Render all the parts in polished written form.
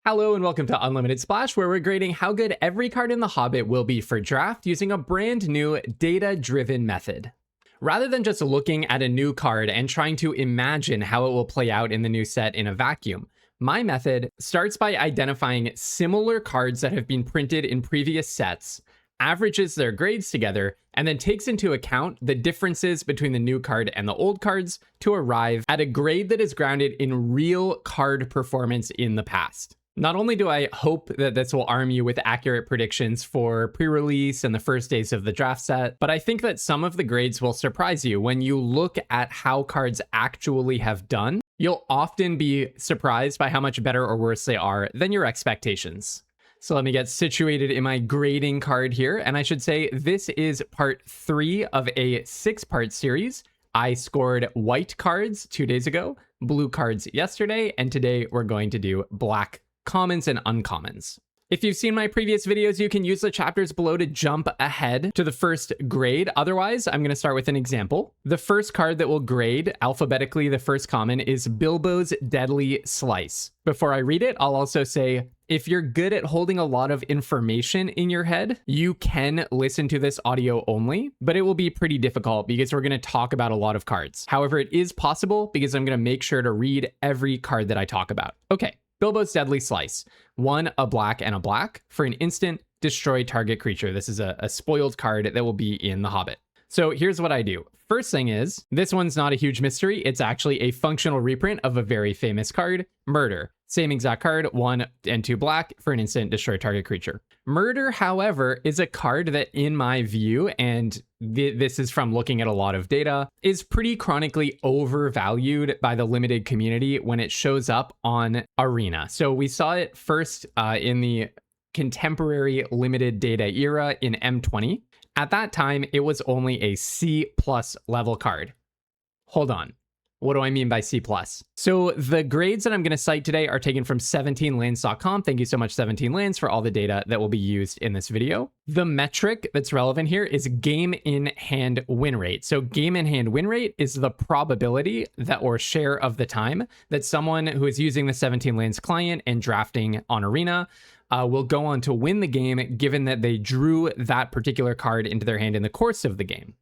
Hello and welcome to Unlimited Splash, where we're grading how good every card in The Hobbit will be for draft using a brand new data-driven method. Rather than just looking at a new card and trying to imagine how it will play out in the new set in a vacuum, my method starts by identifying similar cards that have been printed in previous sets, averages their grades together, and then takes into account the differences between the new card and the old cards to arrive at a grade that is grounded in real card performance in the past. Not only do I hope that this will arm you with accurate predictions for pre-release and the first days of the draft set, but I think that some of the grades will surprise you when you look at how cards actually have done. You'll often be surprised by how much better or worse they are than your expectations. So let me get situated in my grading card here, and I should say this is part 3 of a 6-part series. I scored white cards 2 days ago, blue cards yesterday, and today we're going to do black commons and uncommons. If you've seen my previous videos, you can use the chapters below to jump ahead to the first grade. Otherwise, I'm going to start with an example. The first card that will grade alphabetically the first common is Bilbo's Deadly Slice. Before I read it, I'll also say, if you're good at holding a lot of information in your head, you can listen to this audio only, but it will be pretty difficult because we're going to talk about a lot of cards. However, it is possible because I'm going to make sure to read every card that I talk about. Okay. Bilbo's Deadly Slice. 1, a black and a black. For an instant, destroy target creature. This is a spoiled card that will be in The Hobbit. So here's what I do. First thing is, this one's not a huge mystery. It's actually a functional reprint of a very famous card, Murder. Same exact card, 1 and 2 black. For an instant, destroy target creature. Murder, however, is a card that, in my view, and this is from looking at a lot of data, is pretty chronically overvalued by the limited community when it shows up on Arena. So we saw it first in the contemporary limited data era in M20. At that time, it was only a C+ level card. Hold on. What do I mean by C+? So the grades that I'm going to cite today are taken from 17lands.com. Thank you so much, 17lands, for all the data that will be used in this video. The metric that's relevant here is game in hand win rate. So game in hand win rate is the probability that, or share of the time, that someone who is using the 17lands client and drafting on Arena will go on to win the game, given that they drew that particular card into their hand in the course of the game.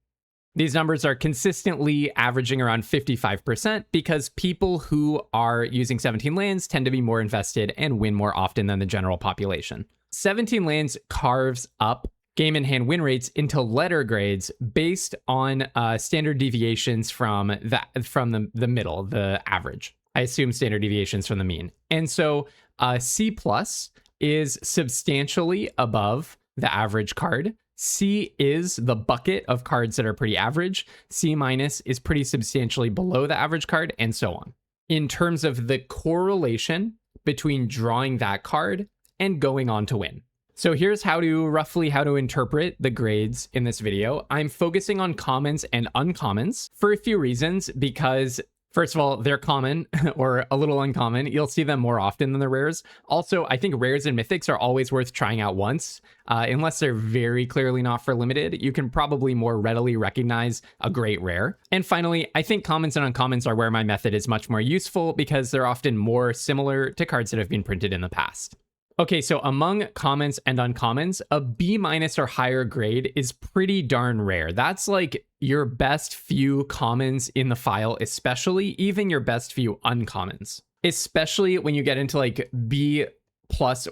These numbers are consistently averaging around 55% because people who are using 17 lands tend to be more invested and win more often than the general population. 17 lands carves up game in hand win rates into letter grades based on standard deviations from the middle, the average. I assume standard deviations from the mean. And so C+ is substantially above the average card. C is the bucket of cards that are pretty average. C- is pretty substantially below the average card, and so on. In terms of the correlation between drawing that card and going on to win. So here's roughly how to interpret the grades in this video. I'm focusing on commons and uncommons for a few reasons, because first of all, they're common or a little uncommon. You'll see them more often than the rares. Also, I think rares and mythics are always worth trying out once. Unless they're very clearly not for limited, you can probably more readily recognize a great rare. And finally, I think commons and uncommons are where my method is much more useful because they're often more similar to cards that have been printed in the past. Okay, so among commons and uncommons, a B- or higher grade is pretty darn rare. That's like your best few commons in the file, especially even your best few uncommons. Especially when you get into like B+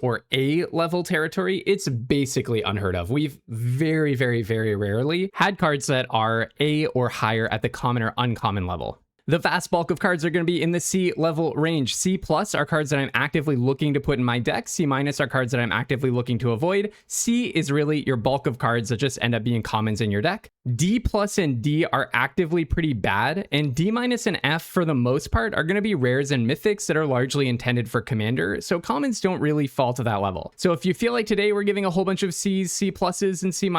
or A level territory, it's basically unheard of. We've very, very, very rarely had cards that are A or higher at the common or uncommon level. The vast bulk of cards are going to be in the C level range. C+ are cards that I'm actively looking to put in my deck. C- are cards that I'm actively looking to avoid. C is really your bulk of cards that just end up being commons in your deck. D+ and D are actively pretty bad, and D- and F for the most part are going to be rares and mythics that are largely intended for commander, so commons don't really fall to that level. So if you feel like today we're giving a whole bunch of C's, C+, and C-,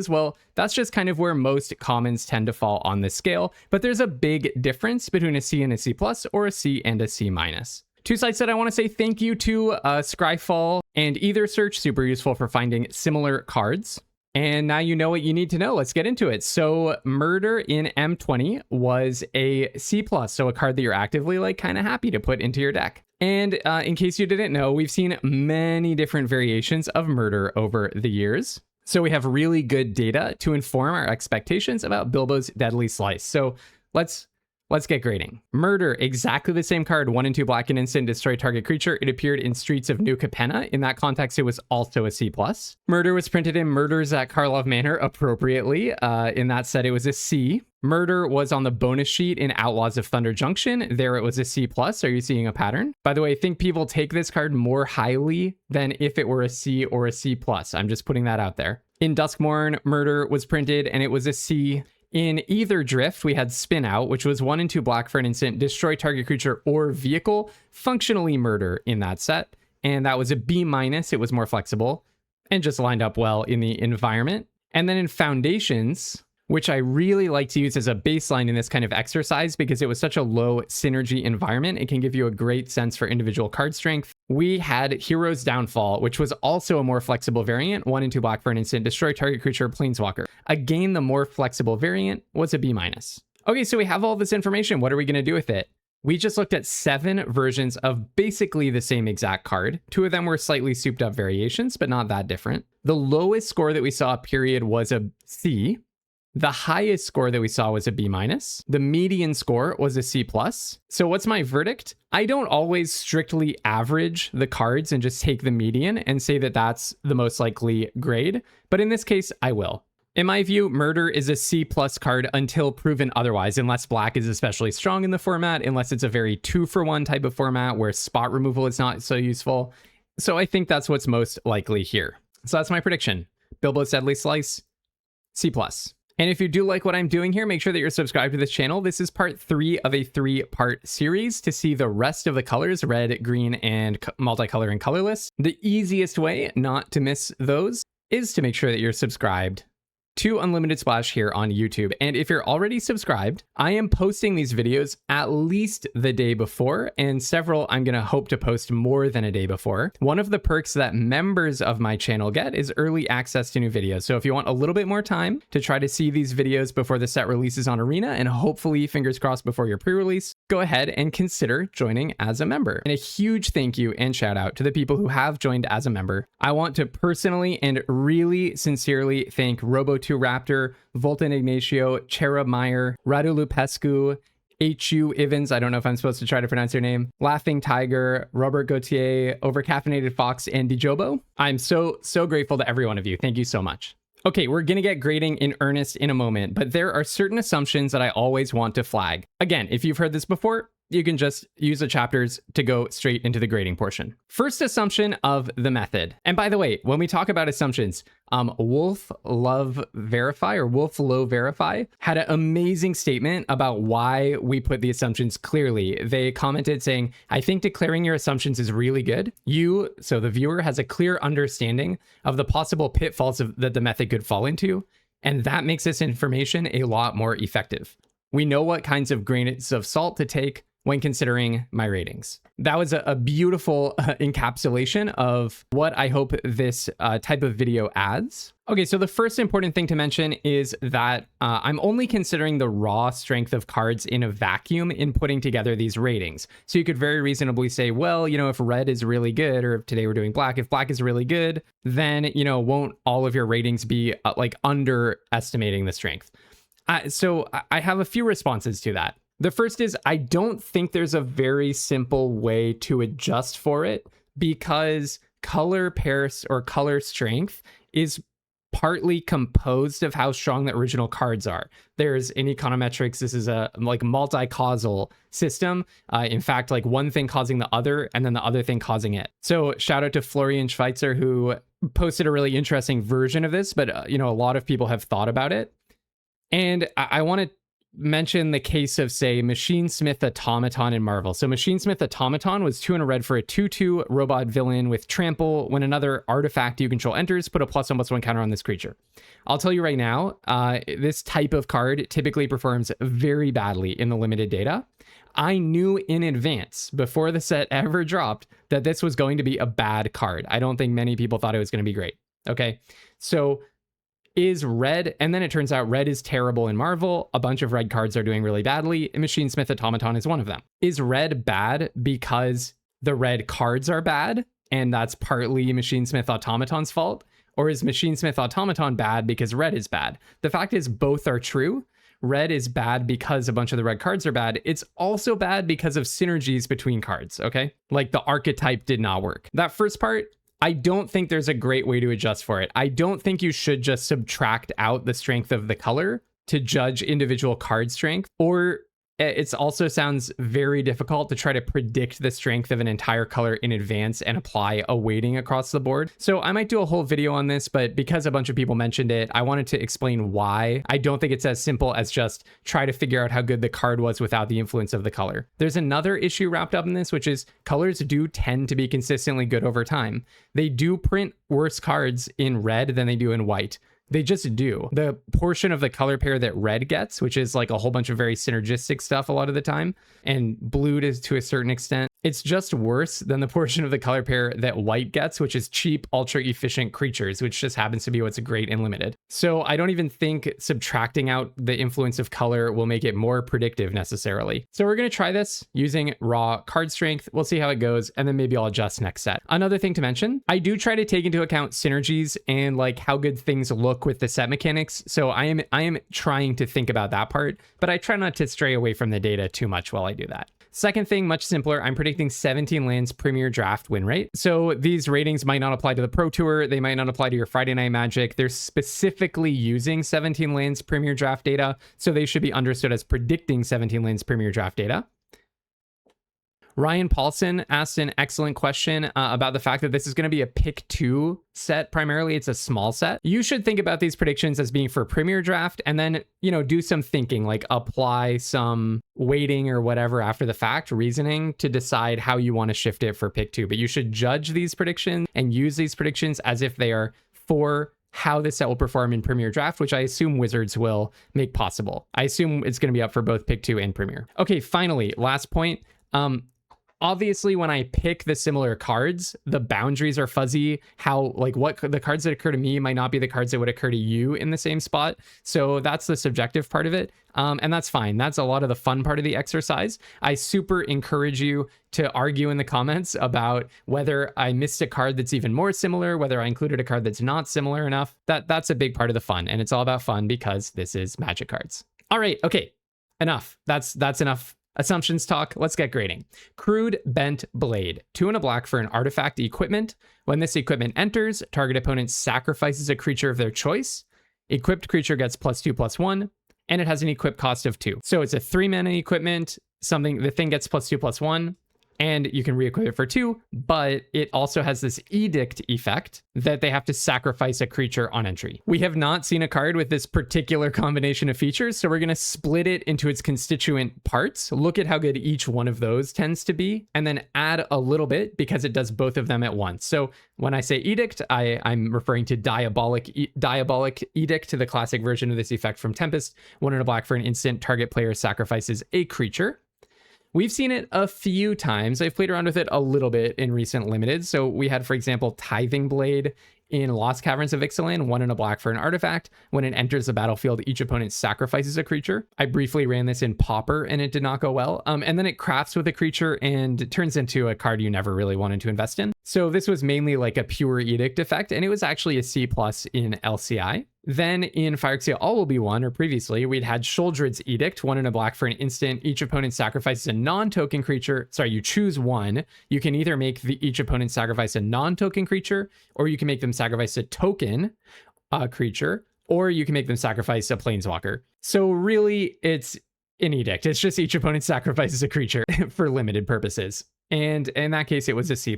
well, that's just kind of where most commons tend to fall on this scale, but there's a big difference between a C and a C+, or a C and a C-. Two sites that I want to say thank you to, Scryfall and Either Search, super useful for finding similar cards. And now you know what you need to know. Let's get into it. So Murder in M20 was a C+, so a card that you're actively like kind of happy to put into your deck. And in case you didn't know, we've seen many different variations of murder over the years. So we have really good data to inform our expectations about Bilbo's deadly slice. So let's get grading. Murder, exactly the same card, 1 and 2 black and instant, destroy target creature. It appeared in Streets of New Capenna. In that context, it was also a C+. Murder was printed in Murders at Karlov Manor appropriately. In that set, it was a C. Murder was on the bonus sheet in Outlaws of Thunder Junction. There it was a C+. Are you seeing a pattern? By the way, I think people take this card more highly than if it were a C or a C+. I'm just putting that out there. In Duskmorn, Murder was printed and it was a C. In either Drift, we had Spin Out, which was 1 and 2 black for an instant, destroy target creature or vehicle, functionally murder in that set. And that was a B-. It was more flexible and just lined up well in the environment. And then in Foundations, which I really like to use as a baseline in this kind of exercise because it was such a low synergy environment. It can give you a great sense for individual card strength. We had Hero's Downfall, which was also a more flexible variant, 1 and 2 black for an instant, destroy target creature, planeswalker. Again, the more flexible variant was a B-. Okay, so we have all this information. What are we going to do with it? We just looked at 7 versions of basically the same exact card. 2 of them were slightly souped up variations, but not that different. The lowest score that we saw, period, was a C. The highest score that we saw was a B-. The median score was a C+. So what's my verdict? I don't always strictly average the cards and just take the median and say that that's the most likely grade. But in this case, I will. In my view, Murder is a C+ card until proven otherwise, unless black is especially strong in the format, unless it's a very 2-for-1 type of format where spot removal is not so useful. So I think that's what's most likely here. So that's my prediction. Bilbo's Deadly Slice, C+. And if you do like what I'm doing here, make sure that you're subscribed to this channel. This is part 3 of a 3-part series. To see the rest of the colors, red, green, and multicolor and colorless, the easiest way not to miss those is to make sure that you're subscribed to Unlimited Splash here on YouTube. And if you're already subscribed, I am posting these videos at least the day before, and several I'm gonna hope to post more than a day before. One of the perks that members of my channel get is early access to new videos. So if you want a little bit more time to try to see these videos before the set releases on Arena, and hopefully, fingers crossed, before your pre-release, go ahead and consider joining as a member. And a huge thank you and shout out to the people who have joined as a member. I want to personally and really sincerely thank Robo2Raptor, Voltan Ignacio, Cherub Meyer, Radu Lupescu, H.U. Ivans, I don't know if I'm supposed to try to pronounce your name, Laughing Tiger, Robert Gauthier, Overcaffeinated Fox, and Dijobo. I'm so grateful to every one of you. Thank you so much. Okay, we're gonna get grading in earnest in a moment, but there are certain assumptions that I always want to flag. Again, if you've heard this before, you can just use the chapters to go straight into the grading portion. First assumption of the method. And by the way, when we talk about assumptions, Wolf Low Verify had an amazing statement about why we put the assumptions clearly. They commented saying, I think declaring your assumptions is really good. So the viewer, has a clear understanding of the possible pitfalls that the method could fall into, and that makes this information a lot more effective. We know what kinds of grains of salt to take when considering my ratings. That was a beautiful encapsulation of what I hope this type of video adds. Okay, so the first important thing to mention is that I'm only considering the raw strength of cards in a vacuum in putting together these ratings. So you could very reasonably say, well, if red is really good, or if today we're doing black, if black is really good, then, won't all of your ratings be like underestimating the strength? So I have a few responses to that. The first is, I don't think there's a very simple way to adjust for it, because color pairs or color strength is partly composed of how strong the original cards are. There's in econometrics, this is a multi-causal system. In fact, like one thing causing the other and then the other thing causing it. So shout out to Florian Schweitzer, who posted a really interesting version of this, but a lot of people have thought about it. And I want to mention the case of, say, Machinesmith Automaton in Marvel. So Machinesmith Automaton was 2 and a red for a 2/2 robot villain with trample. When another artifact you control enters, put a +1/+1 counter on this creature. I'll tell you right now, this type of card typically performs very badly in the limited data. I knew in advance, before the set ever dropped, that this was going to be a bad card. I don't think many people thought it was going to be great. Okay, so is red, and then it turns out red is terrible in Marvel. A bunch of red cards are doing really badly. Machinesmith Automaton is one of them. Is red bad because the red cards are bad, and that's partly Machinesmith Automaton's fault? Or is Machinesmith Automaton bad because red is bad? The fact is both are true. Red is bad because a bunch of the red cards are bad. It's also bad because of synergies between cards, okay? Like the archetype did not work. That first part, I don't think there's a great way to adjust for it. I don't think you should just subtract out the strength of the color to judge individual card strength, or it also sounds very difficult to try to predict the strength of an entire color in advance and apply a weighting across the board. So I might do a whole video on this, but because a bunch of people mentioned it, I wanted to explain why. I don't think it's as simple as just try to figure out how good the card was without the influence of the color. There's another issue wrapped up in this, which is colors do tend to be consistently good over time. They do print worse cards in red than they do in white. They just do. The portion of the color pair that red gets, which is like a whole bunch of very synergistic stuff a lot of the time, and blue to a certain extent, it's just worse than the portion of the color pair that white gets, which is cheap, ultra efficient creatures, which just happens to be what's great and limited. So I don't even think subtracting out the influence of color will make it more predictive necessarily. So we're going to try this using raw card strength. We'll see how it goes, and then maybe I'll adjust next set. Another thing to mention, I do try to take into account synergies and like how good things look with the set mechanics. So I am trying to think about that part, but I try not to stray away from the data too much while I do that. Second thing, much simpler, I'm predicting 17 lands Premier Draft win rate. So these ratings might not apply to the Pro Tour. They might not apply to your Friday Night Magic. They're specifically using 17 lands Premier Draft data. So they should be understood as predicting 17 lands Premier Draft data. Ryan Paulson asked an excellent question about the fact that this is going to be a pick 2 set. Primarily, it's a small set. You should think about these predictions as being for Premier Draft, and then, you know, do some thinking, like apply some weighting or whatever after the fact, reasoning to decide how you want to shift it for pick 2. But you should judge these predictions and use these predictions as if they are for how this set will perform in Premier Draft, which I assume Wizards will make possible. I assume it's going to be up for both pick 2 and Premier. Okay, finally, last point. Obviously, when I pick the similar cards, the boundaries are fuzzy. How, like, what the cards that occur to me might not be the cards that would occur to you in the same spot. So that's the subjective part of it. And that's fine. That's a lot of the fun part of the exercise. I super encourage you to argue in the comments about whether I missed a card that's even more similar, whether I included a card that's not similar enough. That's a big part of the fun. And it's all about fun because this is Magic cards. All right. Okay. Enough. That's enough assumptions talk. Let's get grading. Crude Bent Blade. 2 and a black for an artifact equipment. When this equipment enters, target opponent sacrifices a creature of their choice. Equipped creature gets +2/+1, and it has an equip cost of 2. So it's a 3 mana equipment. The thing gets +2/+1, and you can re-equip it for 2, but it also has this edict effect that they have to sacrifice a creature on entry. We have not seen a card with this particular combination of features, so we're going to split it into its constituent parts, look at how good each one of those tends to be, and then add a little bit because it does both of them at once. So when I say edict, I'm referring to Diabolic Edict, the classic version of this effect from Tempest. 1 and a black for an instant, target player sacrifices a creature. We've seen it a few times. I've played around with it a little bit in recent limited. So we had, for example, Tithing Blade in Lost Caverns of Ixalan, 1 and a black for an artifact. When it enters the battlefield, each opponent sacrifices a creature. I briefly ran this in Pauper and it did not go well. And then it crafts with a creature and it turns into a card you never really wanted to invest in. So this was mainly like a pure edict effect, and it was actually a C+ in LCI. Then in Phyrexia All Will Be One, or previously, we'd had Shuldred's Edict, 1 and a black for an instant. Each opponent sacrifices a non-token creature. Sorry, you choose one. You can either make each opponent sacrifice a non-token creature, or you can make them sacrifice a token creature, or you can make them sacrifice a planeswalker. So really, it's an edict. It's just each opponent sacrifices a creature for limited purposes. And in that case, it was a C+.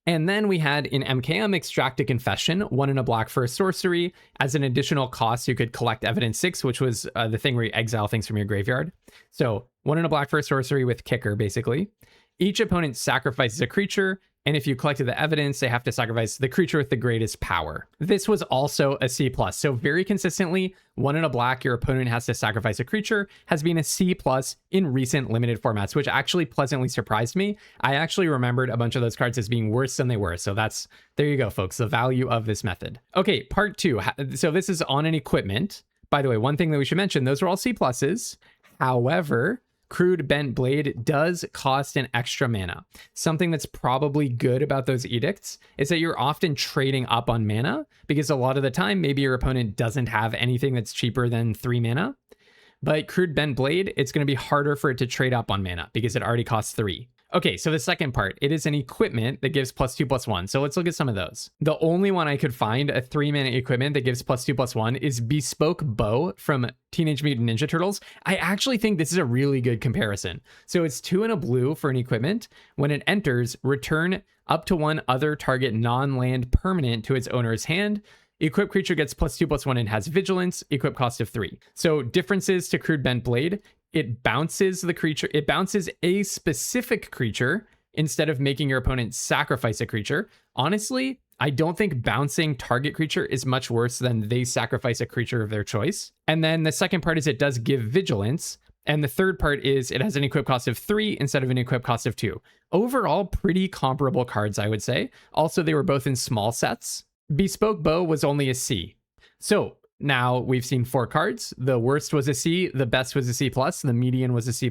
And then we had in MKM Extract a Confession, 1 and a black for a sorcery. As an additional cost, you could collect Evidence 6, which was the thing where you exile things from your graveyard. So 1 and a black for a sorcery with kicker, basically. Each opponent sacrifices a creature, and if you collected the evidence, they have to sacrifice the creature with the greatest power. This was also a C+. So very consistently, 1 and a black, your opponent has to sacrifice a creature, has been a C+ in recent limited formats, which actually pleasantly surprised me. I actually remembered a bunch of those cards as being worse than they were. So there you go, folks, the value of this method. Okay, part 2. So this is on an equipment. By the way, one thing that we should mention, those are all C+. However, Crude Bent Blade does cost an extra mana. Something that's probably good about those edicts is that you're often trading up on mana, because a lot of the time, maybe your opponent doesn't have anything that's cheaper than 3 mana. But Crude Bent Blade, it's going to be harder for it to trade up on mana because it already costs 3. Okay, so the second part, it is an equipment that gives +2/+1. So let's look at some of those. The only one I could find, a 3-mana equipment that gives +2/+1, is Bespoke Bow from Teenage Mutant Ninja Turtles. I actually think this is a really good comparison. So it's 2 and a blue for an equipment. When it enters, return up to 1 other target non-land permanent to its owner's hand. Equipped creature gets +2/+1 and has vigilance, equip cost of 3. So differences to Crude Bent Blade, it bounces the creature, it bounces a specific creature instead of making your opponent sacrifice a creature. Honestly, I don't think bouncing target creature is much worse than they sacrifice a creature of their choice. And then the second part is it does give vigilance. And the third part is it has an equip cost of 3 instead of an equip cost of 2. Overall, pretty comparable cards, I would say. Also, they were both in small sets. Bespoke Bow was only a C. So now we've seen 4 cards. The worst was a C, the best was a C+, the median was a C+.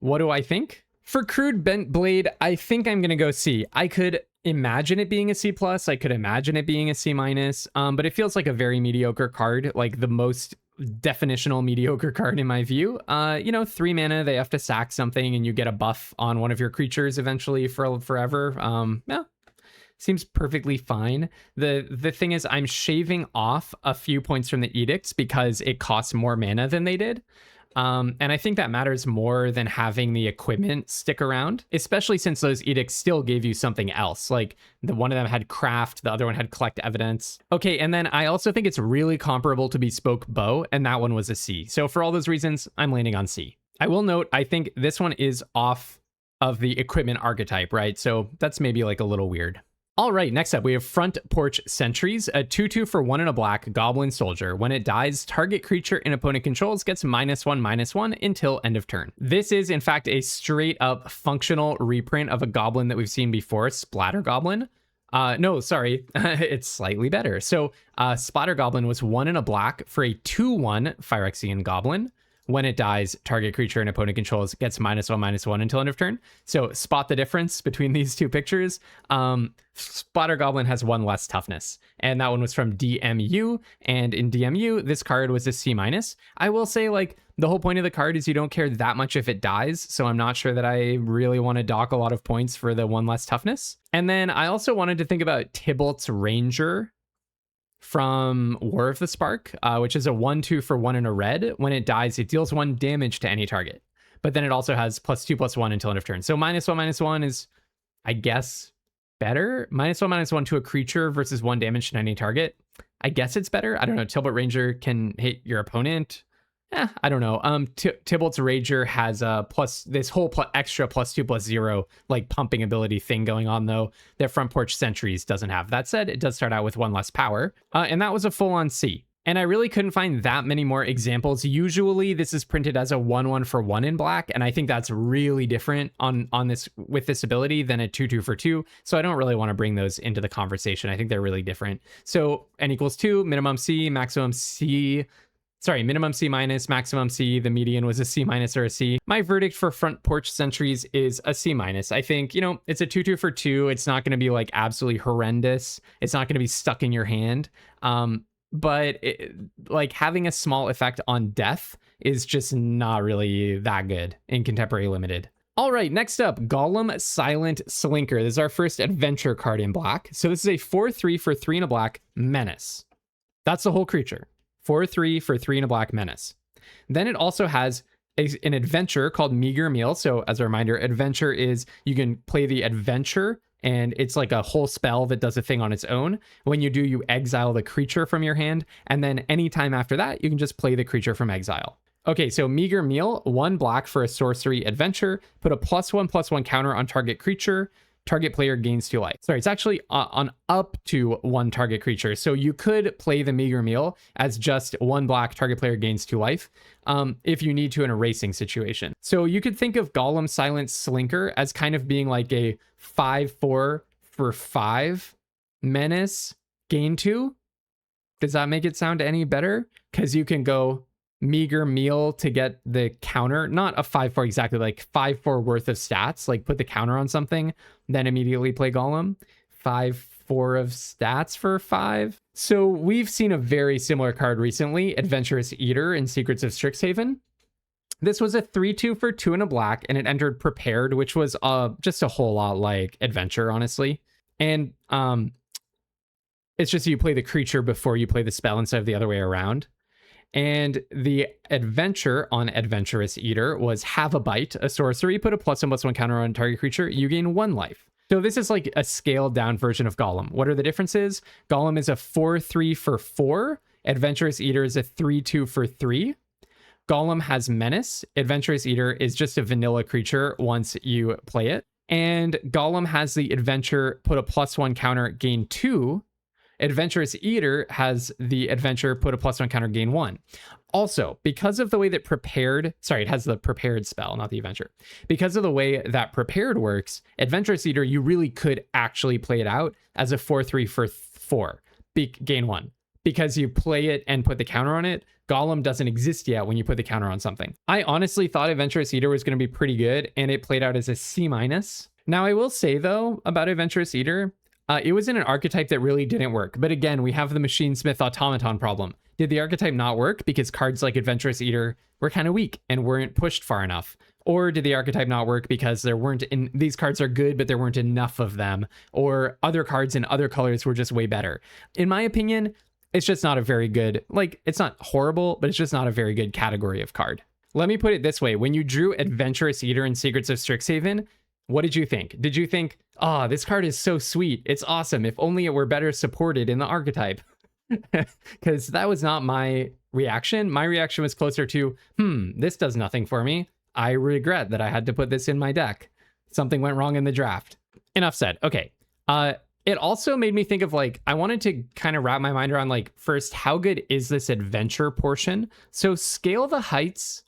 What do I think? For Crude Bent Blade, I think I'm going to go C. I could imagine it being a C+, I could imagine it being a C-, but it feels like a very mediocre card, like the most definitional mediocre card in my view. 3 mana, they have to sack something and you get a buff on one of your creatures eventually for forever. Yeah. Seems perfectly fine. The thing is, I'm shaving off a few points from the edicts because it costs more mana than they did. And I think that matters more than having the equipment stick around, especially since those edicts still gave you something else. Like the one of them had craft, the other one had collect evidence. Okay, and then I also think it's really comparable to Bespoke Bow, and that one was a C. So for all those reasons, I'm landing on C. I will note, I think this one is off of the equipment archetype, right? So that's maybe like a little weird. All right, next up, we have Front Porch Sentries, a 2/2 for 1 and a black Goblin Soldier. When it dies, target creature an opponent controls gets -1/-1 until end of turn. This is, in fact, a straight up functional reprint of a goblin that we've seen before, Splatter Goblin. No, sorry, it's slightly better. So Splatter Goblin was 1 and a black for a 2/1 Phyrexian Goblin. When it dies, target creature and opponent controls gets -1/-1 until end of turn. So spot the difference between these two pictures. Splatter Goblin has 1 less toughness, and that one was from DMU. And in DMU, this card was a C-. I will say, like, the whole point of the card is you don't care that much if it dies, so I'm not sure that I really want to dock a lot of points for the 1 less toughness. And then I also wanted to think about Tybalt's Ranger from War of the Spark, which is a 1/2 for 1 and a red. When it dies, it deals 1 damage to any target. But then it also has +2/+1 until end of turn. So -1/-1 is, I guess, better. -1/-1 to a creature versus 1 damage to any target. I guess it's better. I don't know. Tybalt's Ranger can hit your opponent. I don't know. Tybalt's Ranger has this whole extra +2/+0 like pumping ability thing going on, though, that Front Porch Sentries doesn't have. That said, it does start out with 1 less power, and that was a full-on C. And I really couldn't find that many more examples. Usually this is printed as a 1/1 for 1 in black, and I think that's really different on this with this ability than a 2/2 for 2. So I don't really want to bring those into the conversation. I think they're really different. So N equals 2, minimum C, maximum C. Sorry, minimum C-, maximum C. The median was a C- or a C. My verdict for Front Porch Sentries is a C-. I think, it's a 2/2 for 2. It's not going to be like absolutely horrendous. It's not going to be stuck in your hand. But like having a small effect on death is just not really that good in Contemporary Limited. All right, next up, Gollum Silent Slinker. This is our first adventure card in black. So this is a 4/3 for 3 and a black Menace. That's the whole creature. 4/3 for 3 and a black Menace. Then it also has an adventure called Meager Meal. So as a reminder, adventure is you can play the adventure and it's like a whole spell that does a thing on its own. When you do, you exile the creature from your hand. And then anytime after that, you can just play the creature from exile. Okay, so Meager Meal, 1 black for a sorcery adventure. Put a +1/+1 counter on target creature. Target player gains 2 life. Sorry, it's actually on up to 1 target creature. So you could play the Meager Meal as just 1 black, target player gains 2 life if you need to in a racing situation. So you could think of Gollum Silent Slinker as kind of being like a 5/4 for 5 Menace, gain 2. Does that make it sound any better? Because you can go meager meal to get the counter, not a 5/4 exactly, like 5/4 worth of stats, like put the counter on something, then immediately play Gollum. 5/4 of stats for 5. So we've seen a very similar card recently, Adventurous Eater in Secrets of Strixhaven. This was a 3/2 for 2 and a black, and it entered Prepared, which was just a whole lot like Adventure, honestly. And it's just you play the creature before you play the spell instead of the other way around. And the adventure on Adventurous Eater was Have a Bite, a sorcery, put a +1/+1 counter on target creature, you gain 1 life. So this is like a scaled down version of Gollum. What are the differences? Gollum is a 4/3 for 4. Adventurous Eater is a 3/2 for 3. Gollum has Menace. Adventurous Eater is just a vanilla creature once you play it. And Gollum has the adventure, put a +1 counter, gain 2. Adventurous Eater has the adventure, put a +1 counter, gain 1. Also, because of the way that Prepared, sorry, it has the Prepared spell, not the adventure. Because of the way that Prepared works, Adventurous Eater, you really could actually play it out as a 4/3 for 4, gain 1. Because you play it and put the counter on it, Gollum doesn't exist yet when you put the counter on something. I honestly thought Adventurous Eater was going to be pretty good, and it played out as a C-. Now, I will say, though, about Adventurous Eater, it was in an archetype that really didn't work. But again, we have the Machinesmith Automaton problem. Did the archetype not work because cards like Adventurous Eater were kind of weak and weren't pushed far enough? Or did the archetype not work because these cards are good, but there weren't enough of them? Or other cards in other colors were just way better? In my opinion, it's just not a very good, like, it's not horrible, but it's just not a very good category of card. Let me put it this way. When you drew Adventurous Eater in Secrets of Strixhaven, what did you think? Did you think, oh, this card is so sweet, it's awesome, if only it were better supported in the archetype? Because that was not my reaction. My reaction was closer to, this does nothing for me. I regret that I had to put this in my deck. Something went wrong in the draft. Enough said. Okay. It also made me think of, like, I wanted to kind of wrap my mind around, like, first, how good is this adventure portion? So Scale the Heights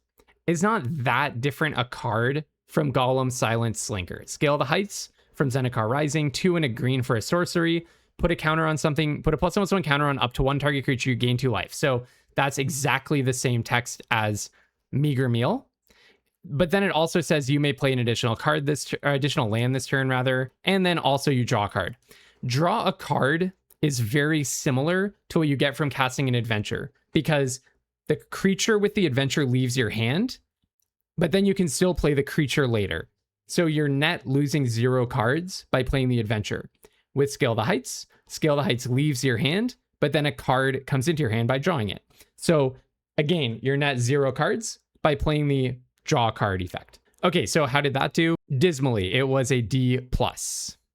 is not that different a card from Gollum, Silence, Slinker. Scale the Heights from Zendikar Rising, 2 and a green for a sorcery. Put a counter on something, put a +1/+1 counter on up to 1 target creature, you gain 2 life. So that's exactly the same text as Meager Meal. But then it also says you may play an additional card additional land this turn, rather. And then also you draw a card. Draw a card is very similar to what you get from casting an adventure, because the creature with the adventure leaves your hand, but then you can still play the creature later. So you're net losing 0 cards by playing the adventure. With Scale the Heights leaves your hand, but then a card comes into your hand by drawing it. So again, you're net 0 cards by playing the draw card effect. Okay, so how did that do? Dismally, it was a D+.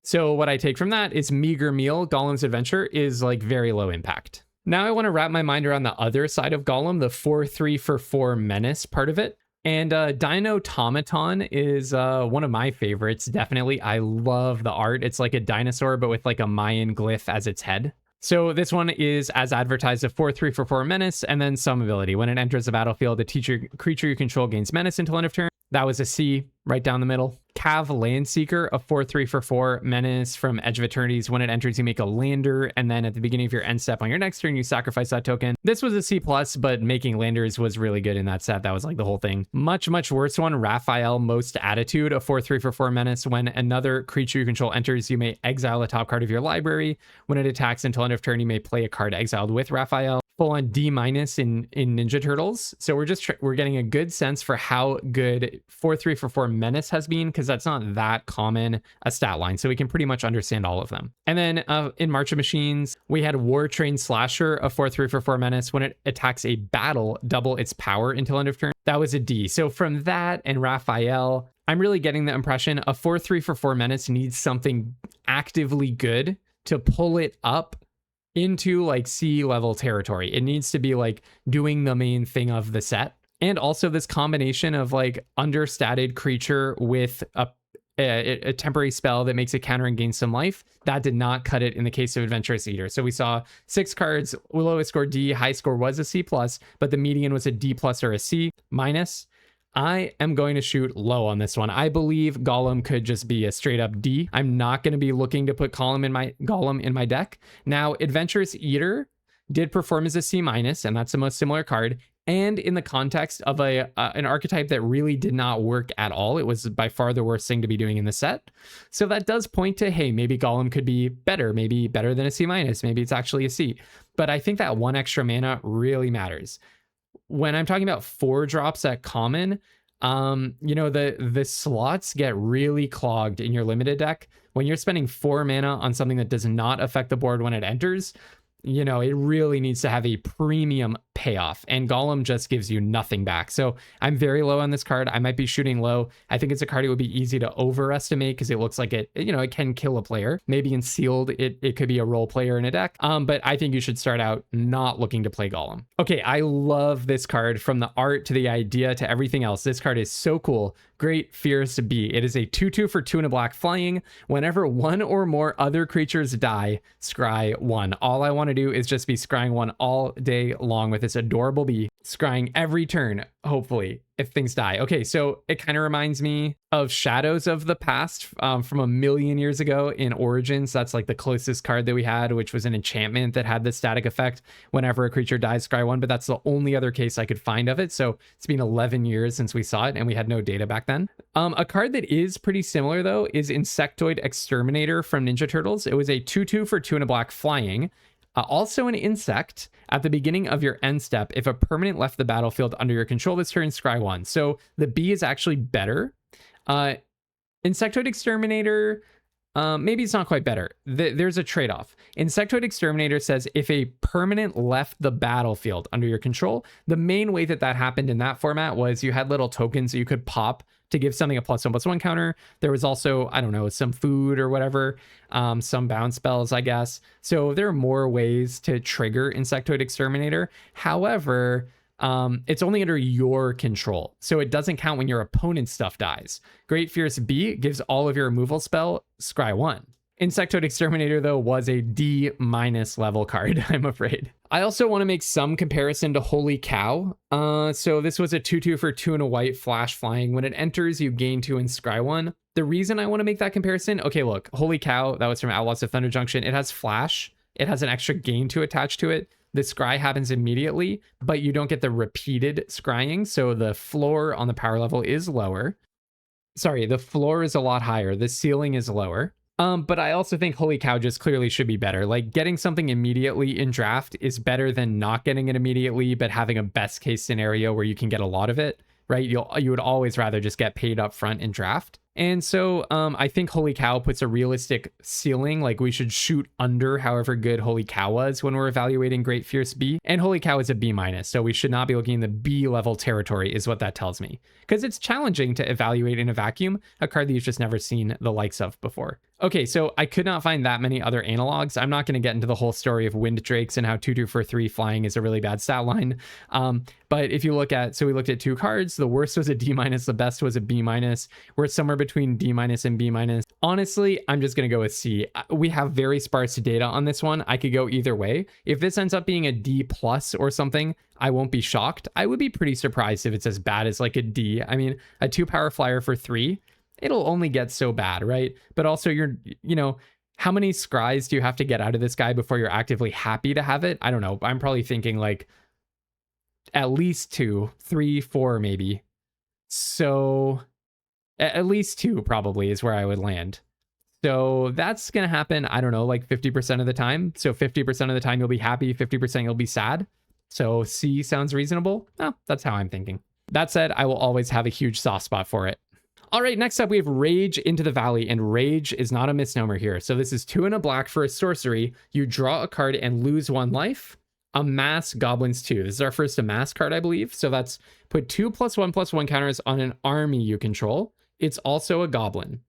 So what I take from that is Meager Meal, Gollum's adventure, is like very low impact. Now I want to wrap my mind around the other side of Gollum, the 4/3 for 4 menace part of it. And Dino-Tomaton is one of my favorites, definitely. I love the art. It's like a dinosaur, but with like a Mayan glyph as its head. So this one is, as advertised, a 4/3 for 4 menace, and then some ability. When it enters the battlefield, the creature you control gains menace until end of turn. That was a C, right down the middle. Cav Landseeker, a 4/3 for 4 menace from Edge of Eternities. When it enters, you make a lander, and then at the beginning of your end step on your next turn, you sacrifice that token. This was a C+, but making landers was really good in that set. That was like the whole thing. Much, much worse one, Raphael Most Attitude, a 4/3 for 4 menace. When another creature you control enters, you may exile a top card of your library. When it attacks until end of turn, you may play a card exiled with Raphael. Full on D- in Ninja Turtles. So we're getting a good sense for how good 4/3 for 4 menace has been, because that's not that common a stat line, so we can pretty much understand all of them. And then in March of Machines, we had War Train Slasher, a 4/3 for 4 menace. When it attacks a battle, double its power until end of turn. That was a D. So from that and Raphael, I'm really getting the impression a 4/3 for 4 menace needs something actively good to pull it up into like C level territory. It needs to be like doing the main thing of the set. And also this combination of like understated creature with a temporary spell that makes it counter and gain some life, that did not cut it in the case of Adventurous Eater. So we saw 6 cards, lowest score D, high score was a C+, but the median was a D+ or a C-. I am going to shoot low on this one. I believe Gollum could just be a straight up D. I'm not going to be looking to put Gollum in my deck. Now, Adventurous Eater did perform as a C-, and that's the most similar card. and in the context of an archetype that really did not work at all. It was by far the worst thing to be doing in the set. So that does point to, hey, maybe Gollum could be better, maybe better than a C-, maybe it's actually a C. But I think that 1 extra mana really matters. When I'm talking about 4 drops at common, you know, the slots get really clogged in your limited deck. When you're spending 4 mana on something that does not affect the board when it enters, you know, it really needs to have a premium payoff, and Gollum just gives you nothing back. So I'm very low on this card. I might be shooting low. I think it's a card it would be easy to overestimate because it looks like it, you know, it can kill a player. Maybe in sealed, it could be a role player in a deck. But I think you should start out not looking to play Gollum. Okay, I love this card, from the art to the idea to everything else. This card is so cool. Great Fierce Bee. It is a 2/2 for 2 and a black flying. Whenever 1 or more other creatures die, scry 1. All I want to do is just be scrying 1 all day long with this adorable bee, scrying every turn, hopefully, if things die. Okay, so it kind of reminds me of Shadows of the Past from a million years ago in Origins. That's like the closest card that we had, which was an enchantment that had the static effect. Whenever a creature dies, scry 1, but that's the only other case I could find of it. So it's been 11 years since we saw it, and we had no data back then. A card that is pretty similar, though, is Insectoid Exterminator from Ninja Turtles. It was a 2/2 for 2 and a black flying. Also an insect. At the beginning of your end step, if a permanent left the battlefield under your control this turn, scry 1. So the bee is actually better. Insectoid Exterminator, maybe it's not quite better. There's a trade-off. Insectoid Exterminator says if a permanent left the battlefield under your control, the main way that happened in that format was you had little tokens that you could pop to give something a +1/+1 counter. There was also, I don't know, some food or whatever, some bounce spells, I guess. So there are more ways to trigger Insectoid Exterminator. However, it's only under your control, so it doesn't count when your opponent's stuff dies. Great Fierce Bee gives all of your removal spell, scry 1. Insectoid Exterminator, though, was a D- level card, I'm afraid. I also want to make some comparison to Holy Cow. So this was a 2/2 for 2 and a white flash flying. When it enters, you gain 2 and scry 1. The reason I want to make that comparison, okay, look, Holy Cow, that was from Outlaws of Thunder Junction. It has flash. It has an extra gain to attach to it. The scry happens immediately, but you don't get the repeated scrying. So the floor on the power level is lower. Sorry, the floor is a lot higher. The ceiling is lower. But I also think Holy Cow just clearly should be better. Like, getting something immediately in draft is better than not getting it immediately, but having a best case scenario where you can get a lot of it, right? You would always rather just get paid up front in draft. And so I think Holy Cow puts a realistic ceiling. Like, we should shoot under however good Holy Cow was when we're evaluating Great Fierce Bee. And Holy Cow is a B-, so we should not be looking in the B level territory, is what that tells me. Because it's challenging to evaluate in a vacuum a card that you've just never seen the likes of before. Okay, so I could not find that many other analogs. I'm not going to get into the whole story of Wind Drakes and how 2/2 for 3 flying is a really bad stat line. But if you look at, so we looked at 2 cards. The worst was a D-, the best was a B-. We're somewhere between D- and B-. Honestly, I'm just going to go with C. We have very sparse data on this one. I could go either way. If this ends up being a D+ or something, I won't be shocked. I would be pretty surprised if it's as bad as like a D. I mean, a 2-power flyer for 3, it'll only get so bad, right? But also, you know, how many scries do you have to get out of this guy before you're actively happy to have it? I don't know. I'm probably thinking like at least 2, 3, 4 maybe. So at least 2 probably is where I would land. So that's going to happen, I don't know, like 50% of the time. So 50% of the time you'll be happy, 50% you'll be sad. So C sounds reasonable. Oh, that's how I'm thinking. That said, I will always have a huge soft spot for it. All right, next up we have Rage into the Valley, and Rage is not a misnomer here. So this is 2 and a black for a sorcery. You draw a card and lose 1 life. Amass Goblins 2. This is our first Amass card, I believe. So that's put 2 +1/+1 counters on an army you control. It's also a goblin.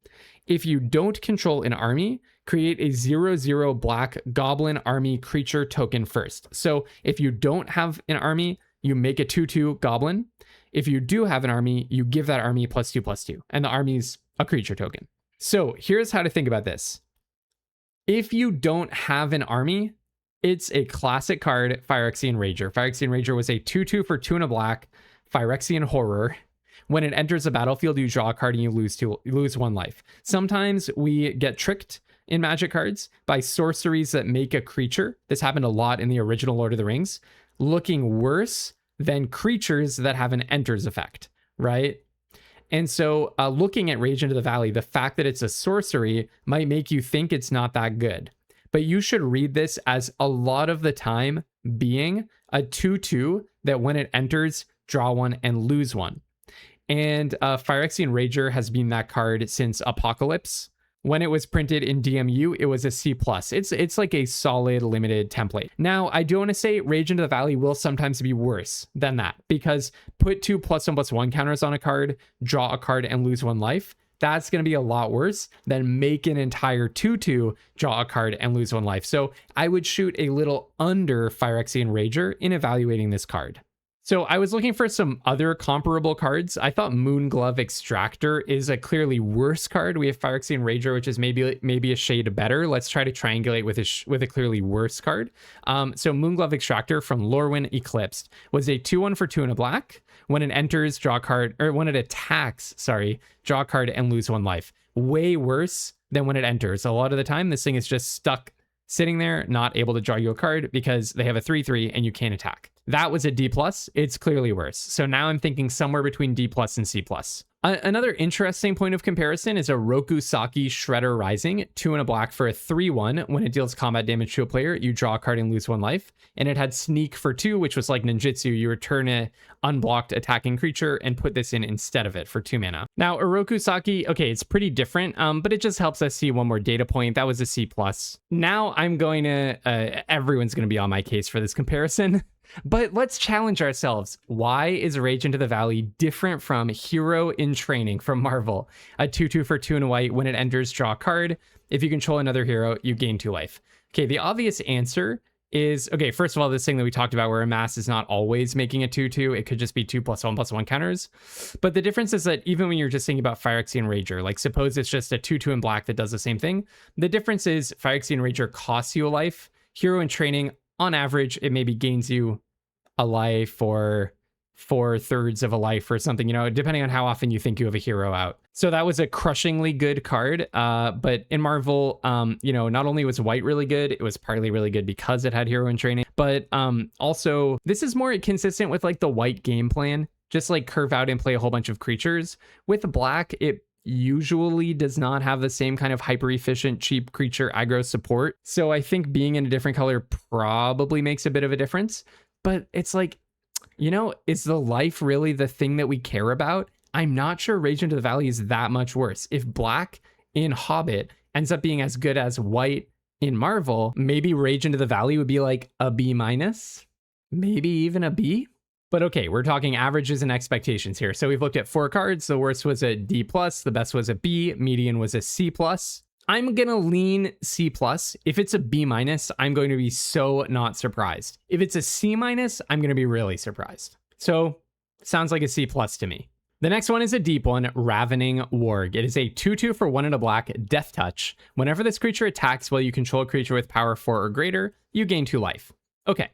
If you don't control an army, create a 0/0 black goblin army creature token first. So if you don't have an army, you make a 2/2 goblin. If you do have an army, you give that army +2/+2, and the army's a creature token. So here's how to think about this. If you don't have an army, it's a classic card, Phyrexian Rager. Phyrexian Rager was a 2/2 for 2 and a black, Phyrexian Horror. When it enters the battlefield, you draw a card and you lose 1 life. Sometimes we get tricked in Magic cards by sorceries that make a creature. This happened a lot in the original Lord of the Rings. Looking worse than creatures that have an enters effect, right? And so looking at Rage into the Valley, the fact that it's a sorcery might make you think it's not that good. But you should read this as a lot of the time being a 2/2 that when it enters, draw one and lose one. And Phyrexian Rager has been that card since Apocalypse. When it was printed in DMU, it was a C+. It's like a solid limited template. Now, I do want to say Rage into the Valley will sometimes be worse than that, because put 2 +1/+1 counters on a card, draw a card, and lose 1 life. That's going to be a lot worse than make an entire 2/2, draw a card, and lose 1 life. So I would shoot a little under Phyrexian Rager in evaluating this card. So I was looking for some other comparable cards. I thought Moonglove Extractor is a clearly worse card. We have Phyrexian Rager, which is maybe a shade better. Let's try to triangulate with a clearly worse card. So Moonglove Extractor from Lorwyn Eclipsed was a 2/1 for 2 and a black. When it enters, draw a card, or when it attacks, draw a card and lose 1 life. Way worse than when it enters. A lot of the time, this thing is just stuck sitting there, not able to draw you a card because they have a 3/3 and you can't attack. That was a D+. It's clearly worse. So now I'm thinking somewhere between D+ and C+. Another interesting point of comparison is a Rokusaki Shredder Rising, 2 and a black for a 3/1. When it deals combat damage to a player, you draw a card and lose 1 life. And it had Sneak for 2, which was like ninjutsu. You return a unblocked attacking creature and put this in instead of it for 2 mana. Now, a Rokusaki, okay, it's pretty different, but it just helps us see one more data point. That was a C+. Now I'm going to, everyone's going to be on my case for this comparison. But let's challenge ourselves. Why is Rage into the Valley different from Hero in Training from Marvel? A 2/2 for 2 and a white. When it enters, draw a card. If you control another hero, you gain 2 life. Okay, the obvious answer is, okay, first of all, this thing that we talked about where a mass is not always making a 2/2. It could just be 2 +1/+1 counters. But the difference is that even when you're just thinking about Phyrexian Rager, like suppose it's just a 2/2 in black that does the same thing. The difference is Phyrexian Rager costs you a life. Hero in Training, on average, it maybe gains you a life or 4/3 of a life or something, depending on how often you think you have a hero out. So that was a crushingly good card. But in Marvel, not only was white really good, it was partly really good because it had Hero in Training. But also, this is more consistent with like the white game plan. Just like curve out and play a whole bunch of creatures. With black, it usually does not have the same kind of hyper efficient cheap creature aggro support. So I think being in a different color probably makes a bit of a difference. But it's like, is the life really the thing that we care about? I'm not sure Rage into the Valley is that much worse. If black in Hobbit ends up being as good as white in Marvel, maybe Rage into the Valley would be like a B-, maybe even a B. But okay, we're talking averages and expectations here. So we've looked at 4 cards. The worst was a D+, the best was a B, median was a C+. I'm going to lean C+. If it's a B-, I'm going to be so not surprised. If it's a C-, I'm going to be really surprised. So sounds like a C+ to me. The next one is a deep one, Ravening Warg. It is a 2/2 for 1 and a black, Death Touch. Whenever this creature attacks while you control a creature with power 4 or greater, you gain 2 life. Okay.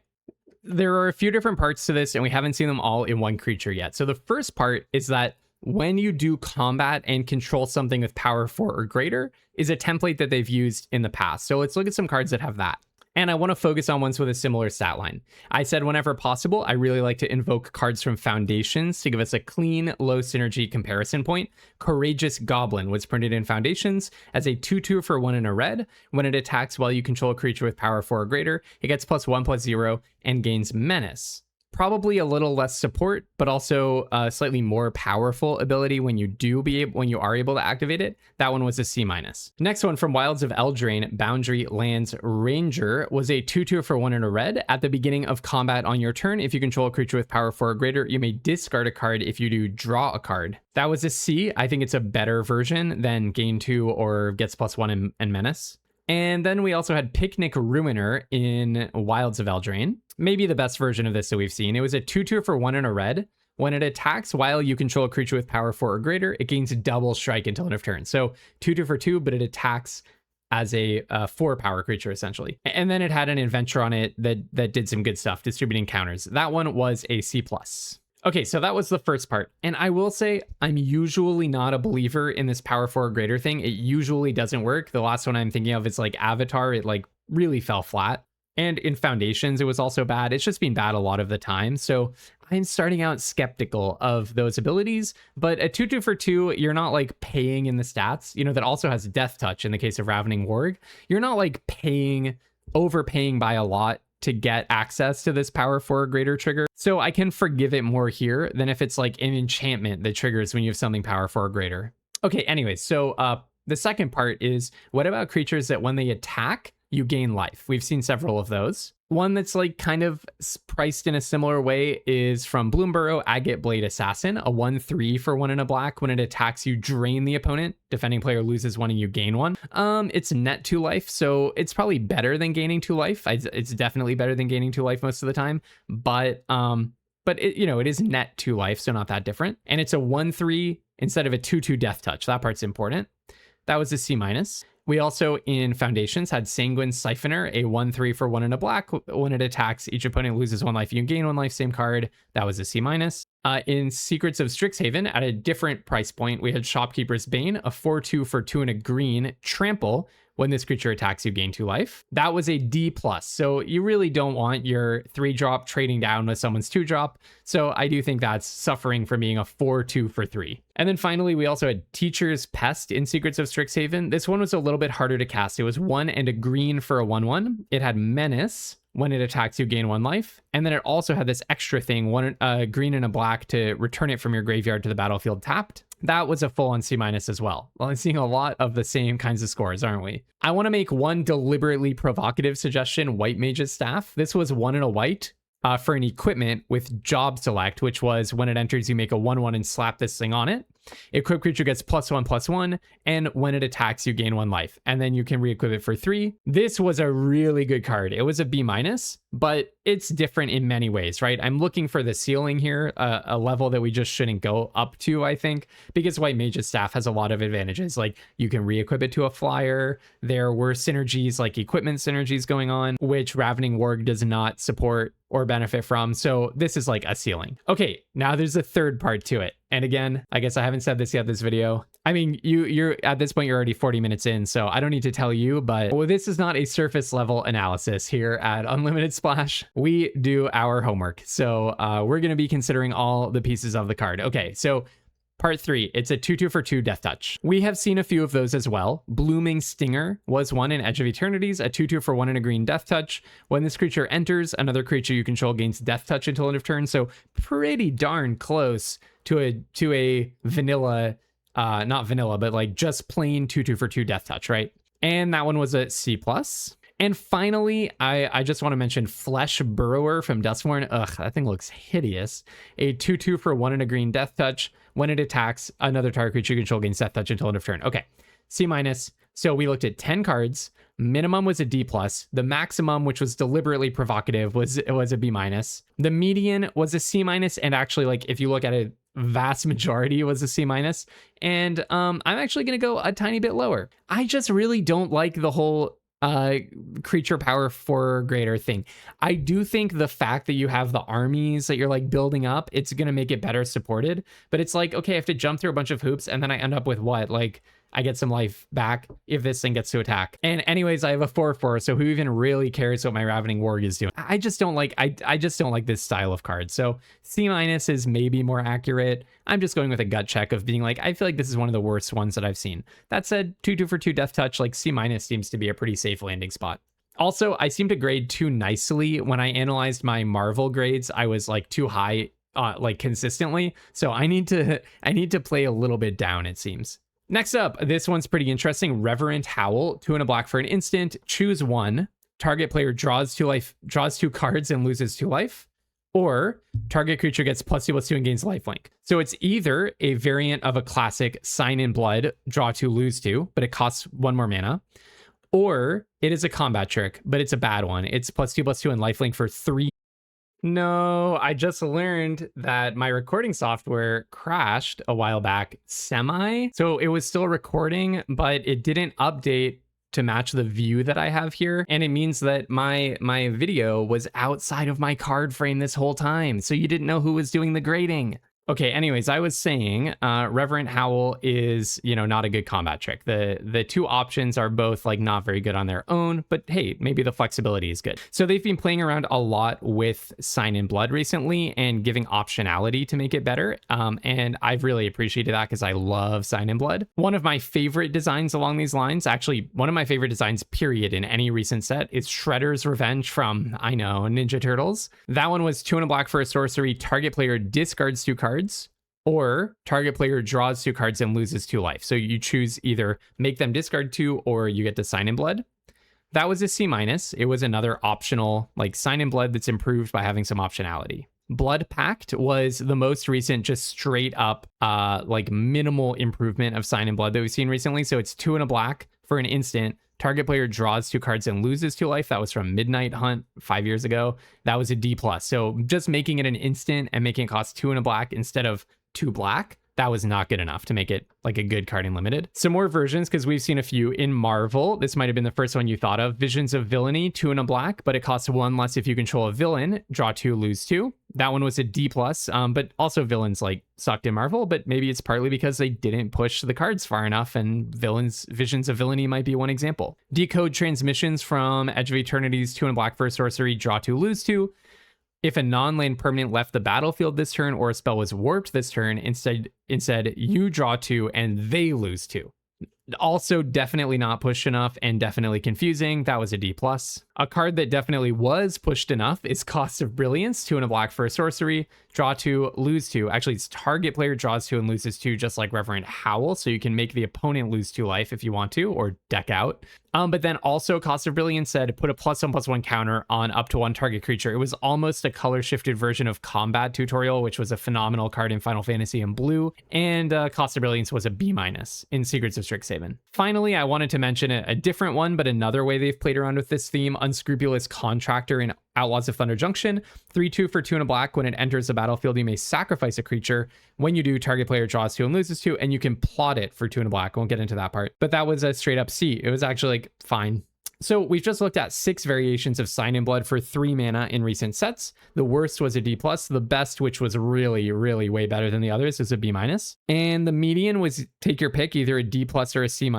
There are a few different parts to this, and we haven't seen them all in one creature yet. So the first part is that when you do combat and control something with power 4 or greater is a template that they've used in the past. So let's look at some cards that have that. And I want to focus on ones with a similar stat line. I said whenever possible, I really like to invoke cards from Foundations to give us a clean, low synergy comparison point. Courageous Goblin was printed in Foundations as a 2/2 for 1 and a red. When it attacks while you control a creature with power 4 or greater, it gets +1/+0 and gains Menace. Probably a little less support, but also a slightly more powerful ability when you are able to activate it. That one was a C-. Next one from Wilds of Eldraine, Boundary Lands Ranger, was a 2/2 for 1 and a red. At the beginning of combat on your turn, if you control a creature with power 4 or greater, you may discard a card. If you do, draw a card. That was a C. I think it's a better version than gain 2 or gets +1 and Menace. And then we also had Picnic Ruiner in Wilds of Eldraine. Maybe the best version of this that we've seen. It was a 2/2 for 1 and a red. When it attacks while you control a creature with power 4 or greater, it gains double strike until end of turn. So 2/2 for 2, but it attacks as a 4 power creature essentially. And then it had an adventure on it that did some good stuff, distributing counters. That one was a C+. Okay, so that was the first part. And I will say, I'm usually not a believer in this power 4 or greater thing. It usually doesn't work. The last one I'm thinking of is like Avatar. It like really fell flat. And in Foundations, it was also bad. It's just been bad a lot of the time. So I'm starting out skeptical of those abilities, but a 2/2 for 2, you're not like paying in the stats, you know, that also has Death Touch in the case of Ravening Warg. You're not like overpaying by a lot to get access to this power 4 or greater trigger. So I can forgive it more here than if it's like an enchantment that triggers when you have something power 4 or greater. Okay, anyways, so the second part is, what about creatures that when they attack, you gain life? We've seen several of those. One that's like kind of priced in a similar way is from Bloomburrow, Agate Blade Assassin, a 1/3 for 1 and a black. When it attacks, you drain the opponent. Defending player loses 1 and you gain 1. It's net 2 life, so it's probably better than gaining 2 life. It's definitely better than gaining 2 life most of the time, but it, you know, it is net 2 life, so not that different. And it's a 1/3 instead of a 2/2 Death Touch. That part's important. That was a C-. We also, in Foundations, had Sanguine Siphoner, a 1/3 for 1 and a black. When it attacks, each opponent loses 1 life. You gain 1 life, same card. That was a C-. In Secrets of Strixhaven, at a different price point, we had Shopkeeper's Bane, a 4/2 for 2 and a green. Trample. When this creature attacks, you gain 2 life. That was a D+. So you really don't want your 3-drop trading down with someone's 2-drop. So I do think that's suffering from being a 4/2 for 3. And then finally, we also had Teacher's Pest in Secrets of Strixhaven. This one was a little bit harder to cast. It was 1 and a green for a 1/1. It had Menace. When it attacks, you gain 1 life. And then it also had this extra thing, 1 green and a black, to return it from your graveyard to the battlefield tapped. That was a full-on C- as well. Well, I'm seeing a lot of the same kinds of scores, aren't we? I want to make one deliberately provocative suggestion: White Mage's Staff. This was 1 and a white for an equipment with Job Select, which was when it enters, you make a 1/1 and slap this thing on it. Equipped creature gets +1/+1, and when it attacks, you gain 1 life. And then you can re-equip it for 3. This was a really good card. It was a B-, but it's different in many ways, right? I'm looking for the ceiling here, a level that we just shouldn't go up to, I think, because White Mage's Staff has a lot of advantages. Like, you can re-equip it to a flyer. There were synergies, like equipment synergies going on, which Ravening Warg does not support or benefit from. So this is like a ceiling. Okay, now there's a third part to it. And again, I guess I haven't said this yet this video. I mean, you're at this point, you're already 40 minutes in, so I don't need to tell you, but this is not a surface level analysis here at Unlimited Splash. We do our homework. So we're going to be considering all the pieces of the card. Okay, so Part 3, it's a 2/2 for 2 Death Touch. We have seen a few of those as well. Blooming Stinger was one in Edge of Eternities, a 2/2 for 1 and a green Death Touch. When this creature enters, another creature you control gains Death Touch until end of turn. So pretty darn close to a vanilla, not vanilla, but like just plain 2/2 for 2 Death Touch, right? And that one was a C+. And finally, I just want to mention Flesh Burrower from Dustmourne. Ugh, that thing looks hideous. A 2/2 for 1 and a green Death Touch. When it attacks, another target creature you control gains Death Touch until end of turn. Okay, C-. So we looked at 10 cards. Minimum was a D+. The maximum, which was deliberately provocative, was a B-. The median was a C-, and actually, like, if you look at it, vast majority was a C-. And I'm actually going to go a tiny bit lower. I just really don't like the whole creature power 4 or greater thing. I do think the fact that you have the armies that you're like building up, it's gonna make it better supported, but it's like, okay, I have to jump through a bunch of hoops and then I end up with what? Like, I get some life back if this thing gets to attack. And anyways, I have a 4/4, so who even really cares what my Ravening Warg is doing? I just don't like, I just don't like this style of card. So C- is maybe more accurate. I'm just going with a gut check of being like, I feel like this is one of the worst ones that I've seen. That said, 2/2 for 2 Death Touch, like C- seems to be a pretty safe landing spot. Also, I seem to grade too nicely. When I analyzed my Marvel grades, I was like too high, like consistently. So I need to play a little bit down, it seems. Next up, this one's pretty interesting. Reverent Howl, 2 and a black for an instant. Choose 1. Target player draws 2 life, draws 2 cards and loses 2 life. Or target creature gets +2/+2 and gains lifelink. So it's either a variant of a classic Sign in Blood, draw 2, lose 2, but it costs 1 more mana. Or it is a combat trick, but it's a bad one. It's +2/+2 and lifelink for 3. No, I just learned that my recording software crashed a while back, so it was still recording, but it didn't update to match the view that I have here. And it means that my video was outside of my card frame this whole time. So you didn't know who was doing the grading. Okay, anyways, I was saying Reverent Howl is, not a good combat trick. The two options are both like not very good on their own, but hey, maybe the flexibility is good. So they've been playing around a lot with Sign in Blood recently and giving optionality to make it better. And I've really appreciated that because I love Sign in Blood. One of my favorite designs along these lines, actually one of my favorite designs period in any recent set, is Shredder's Revenge from, I know, Ninja Turtles. That one was 2 and a black for a sorcery, target player discards 2 cards, or target player draws 2 cards and loses 2 life. So you choose either make them discard 2 or you get to Sign in Blood. That was a C-. It was another optional like Sign in Blood that's improved by having some optionality. Blood Pact was the most recent, just straight up like minimal improvement of Sign in Blood that we've seen recently. So it's 2 and a black for an instant. Target player draws 2 cards and loses 2 life. That was from Midnight Hunt 5 years ago. That was a D+. So just making it an instant and making it cost 2 and a black instead of 2 black, that was not good enough to make it like a good card in limited. Some more versions, because we've seen a few in Marvel. This might have been the first one you thought of. Visions of Villainy, 2 and a black, but it costs 1 less if you control a villain. Draw 2, lose 2. That one was a D+, but also villains like sucked in Marvel, but maybe it's partly because they didn't push the cards far enough, and Visions of Villainy might be one example. Decode Transmissions from Edge of Eternity's 2 and a black for a sorcery, draw 2, lose 2. If a non-land permanent left the battlefield this turn or a spell was warped this turn, instead you draw 2 and they lose 2. Also definitely not pushed enough and definitely confusing. That was a D+. A card that definitely was pushed enough is Cost of Brilliance, 2 and a black for a sorcery, draw 2, lose 2. Actually, it's target player draws 2 and loses 2, just like Reverent Howl, so you can make the opponent lose 2 life if you want to, or deck out. But then also Cost of Brilliance said put a +1/+1 counter on up to 1 target creature. It was almost a color shifted version of Combat Tutorial, which was a phenomenal card in Final Fantasy in blue, and Cost of Brilliance was a B- in Secrets of Strixhaven. Finally, I wanted to mention a different one, but another way they've played around with this theme, Unscrupulous Contractor in Outlaws of Thunder Junction. 3/2 for 2 and a black. When it enters the battlefield, you may sacrifice a creature. When you do, target player draws 2 and loses 2, and you can plot it for 2 and a black. Won't get into that part, but that was a straight up C. It was actually like fine. So we've just looked at 6 variations of Sign in Blood for 3 mana in recent sets. The worst was a D+. The best, which was really, really way better than the others, is a B-. And the median was take your pick, either a D+ or a C-.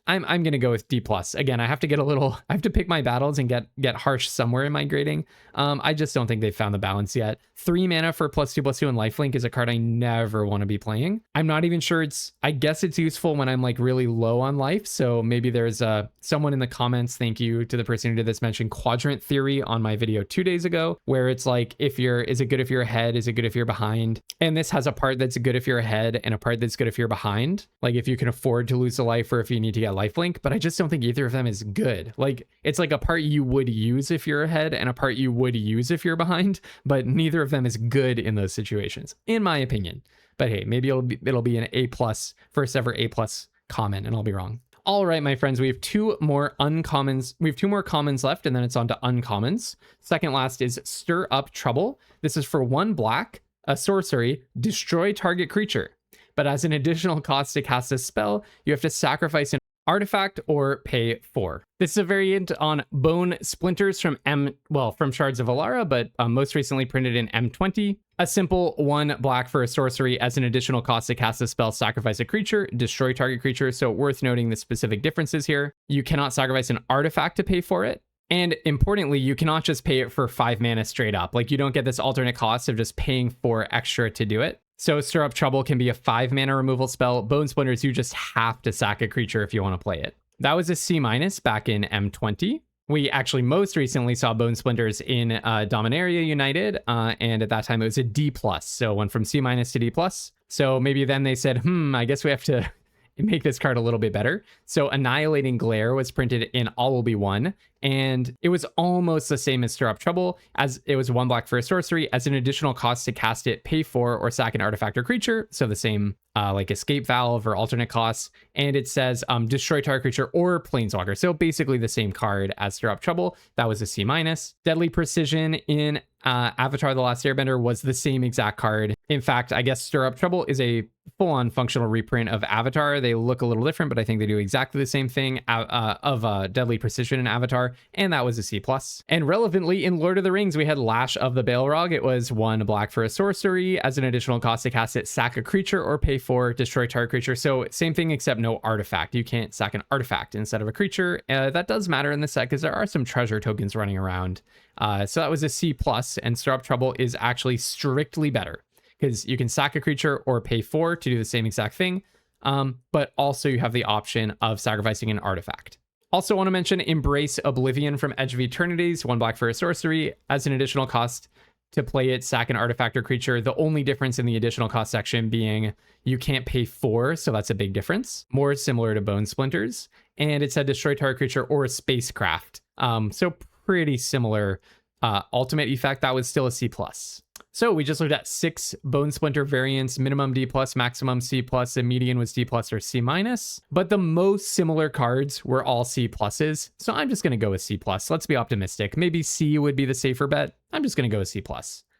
I'm going to go with D+. Again, I have to pick my battles and get harsh somewhere in my grading. I just don't think they've found the balance yet. 3 mana for +2/+2 and lifelink is a card I never want to be playing. I'm not even sure I guess it's useful when I'm like really low on life. So maybe there's someone in the comments, thank you to the person who did this, mention quadrant theory on my video 2 days ago, where it's like, is it good if you're ahead? Is it good if you're behind? And this has a part that's good if you're ahead and a part that's good if you're behind. Like if you can afford to lose a life or if you need to get lifelink, but I just don't think either of them is good. Like it's like a part you would use if you're ahead and a part you would use if you're behind, but neither of them is good in those situations, in my opinion. But hey, maybe it'll be an A+, first ever A+ comment, and I'll be wrong. All right, my friends, we have 2 more uncommons. We have 2 more commons left, and then it's on to uncommons. Second last is Stir Up Trouble. This is for 1 black, a sorcery, destroy target creature. But as an additional cost to cast a spell, you have to sacrifice an artifact or pay 4. This is a variant on Bone Splinters from Shards of Alara, but most recently printed in M20. A simple 1 black for a sorcery. As an additional cost to cast a spell, sacrifice a creature, destroy target creature. So worth noting the specific differences here. You cannot sacrifice an artifact to pay for it. And importantly, you cannot just pay it for 5 mana straight up. Like you don't get this alternate cost of just paying 4 extra to do it. So Stir Up Trouble can be a 5 mana removal spell. Bone Splinters, you just have to sack a creature if you want to play it. That was a C- back in M20. We actually most recently saw Bone Splinters in Dominaria United, and at that time it was a D+. So went from C- to D+. So maybe then they said, I guess we have to make this card a little bit better. So Annihilating Glare was printed in All Will Be One, and it was almost the same as Stir Up Trouble, as it was 1 black for a sorcery. As an additional cost to cast it, pay 4 or sack an artifact or creature. So the same like Escape Valve or alternate costs. And it says destroy target creature or planeswalker. So basically the same card as Stir Up Trouble. That was a C-. Deadly Precision in Avatar: The Last Airbender was the same exact card In fact, I guess Stir Up Trouble is a full-on functional reprint of Avatar. They look a little different, but I think they do exactly the same thing of Deadly Precision in Avatar, and that was a C+. And relevantly, in Lord of the Rings, we had Lash of the Balrog. It was 1 black for a sorcery. As an additional cost to cast it, sack a creature or pay 4, destroy target creature. So same thing except no artifact. You can't sack an artifact instead of a creature. That does matter in the set because there are some treasure tokens running around. So that was a C+, and Stir Up Trouble is actually strictly better, because you can sack a creature or pay 4 to do the same exact thing, but also you have the option of sacrificing an artifact. Also want to mention Embrace Oblivion from Edge of Eternities, 1 black for a sorcery. As an additional cost to play it, sack an artifact or creature. The only difference in the additional cost section being you can't pay 4, so that's a big difference. More similar to Bone Splinters. And it said destroy target creature or a spacecraft. So pretty similar ultimate effect. That was still a C+. So we just looked at 6 Bone Splinter variants, minimum D+, maximum C+, and median was D+ or C-. But the most similar cards were all C+, so I'm just going to go with C+. Let's be optimistic. Maybe C would be the safer bet. I'm just going to go with C+.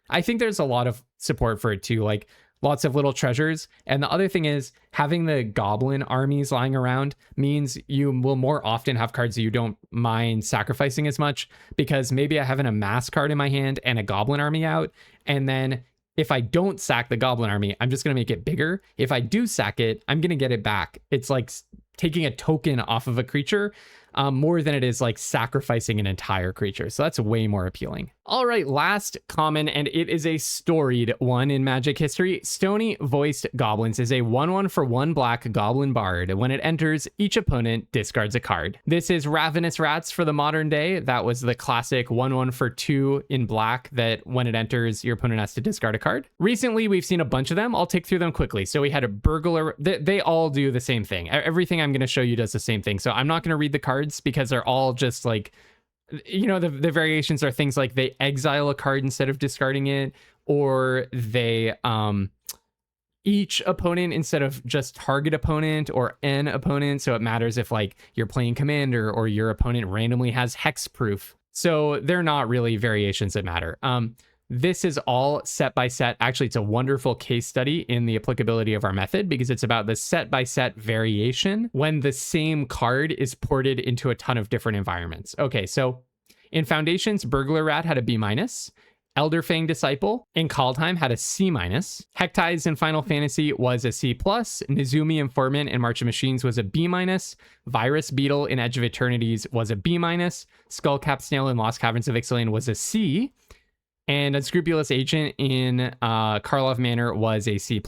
I think there's a lot of support for it too, like lots of little treasures. And the other thing is having the goblin armies lying around means you will more often have cards that you don't mind sacrificing as much, because maybe I have an amass card in my hand and a goblin army out. And then if I don't sack the goblin army, I'm just going to make it bigger. If I do sack it, I'm going to get it back. It's like taking a token off of a creature more than it is like sacrificing an entire creature. So that's way more appealing. All right, last common, and it is a storied one in Magic history. Stony-Voiced Goblins is a 1/1 for 1 black goblin bard. When it enters, each opponent discards a card. This is Ravenous Rats for the modern day. That was the classic 1/1 for 2 in black that when it enters, your opponent has to discard a card. Recently, we've seen a bunch of them. I'll take through them quickly. So we had a Burglar. They all do the same thing. Everything I'm going to show you does the same thing. So I'm not going to read the cards because they're all just like, you know, the variations are things like they exile a card instead of discarding it, or they each opponent instead of just target opponent or an opponent. So it matters if like you're playing commander or your opponent randomly has hexproof. So they're not really variations that matter. This is all set by set. Actually, it's a wonderful case study in the applicability of our method because it's about the set by set variation when the same card is ported into a ton of different environments. Okay, so in Foundations, Burglar Rat had a B-. Elderfang Disciple in Kaldheim had a C-. Hectides in Final Fantasy was a C+. Nizumi Informant in March of Machines was a B-. Virus Beetle in Edge of Eternities was a B-. Skullcap Snail in Lost Caverns of Ixalan was a C. And Unscrupulous Agent in Karlov Manor was a C+.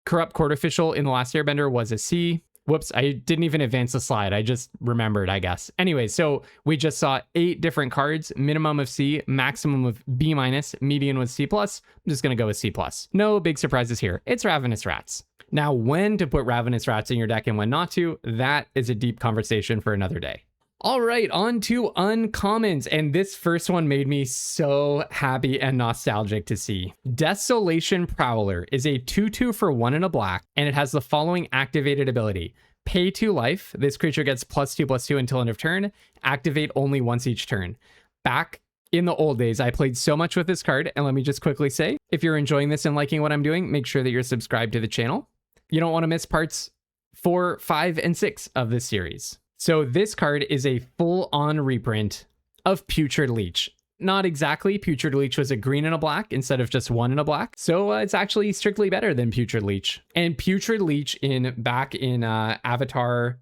Corrupt Court Official in The Last Airbender was a C. Whoops, I didn't even advance the slide. I just remembered, I guess. Anyway, so we just saw 8 different cards, minimum of C, maximum of B-, median was C+. I'm just going to go with C+. No big surprises here. It's Ravenous Rats. Now, when to put Ravenous Rats in your deck and when not to, that is a deep conversation for another day. All right, on to uncommons, and this first one made me so happy and nostalgic to see. Desolation Prowler is a 2/2 for 1 and a black, and it has the following activated ability. Pay 2 life. This creature gets +2/+2 until end of turn. Activate only once each turn. Back in the old days, I played so much with this card, and let me just quickly say, if you're enjoying this and liking what I'm doing, make sure that you're subscribed to the channel. You don't want to miss parts 4, 5, and 6 of this series. So this card is a full-on reprint of Putrid Leech. Not exactly. Putrid Leech was a green and a black instead of just 1 and a black. So it's actually strictly better than Putrid Leech. And Putrid Leech back in Avatar...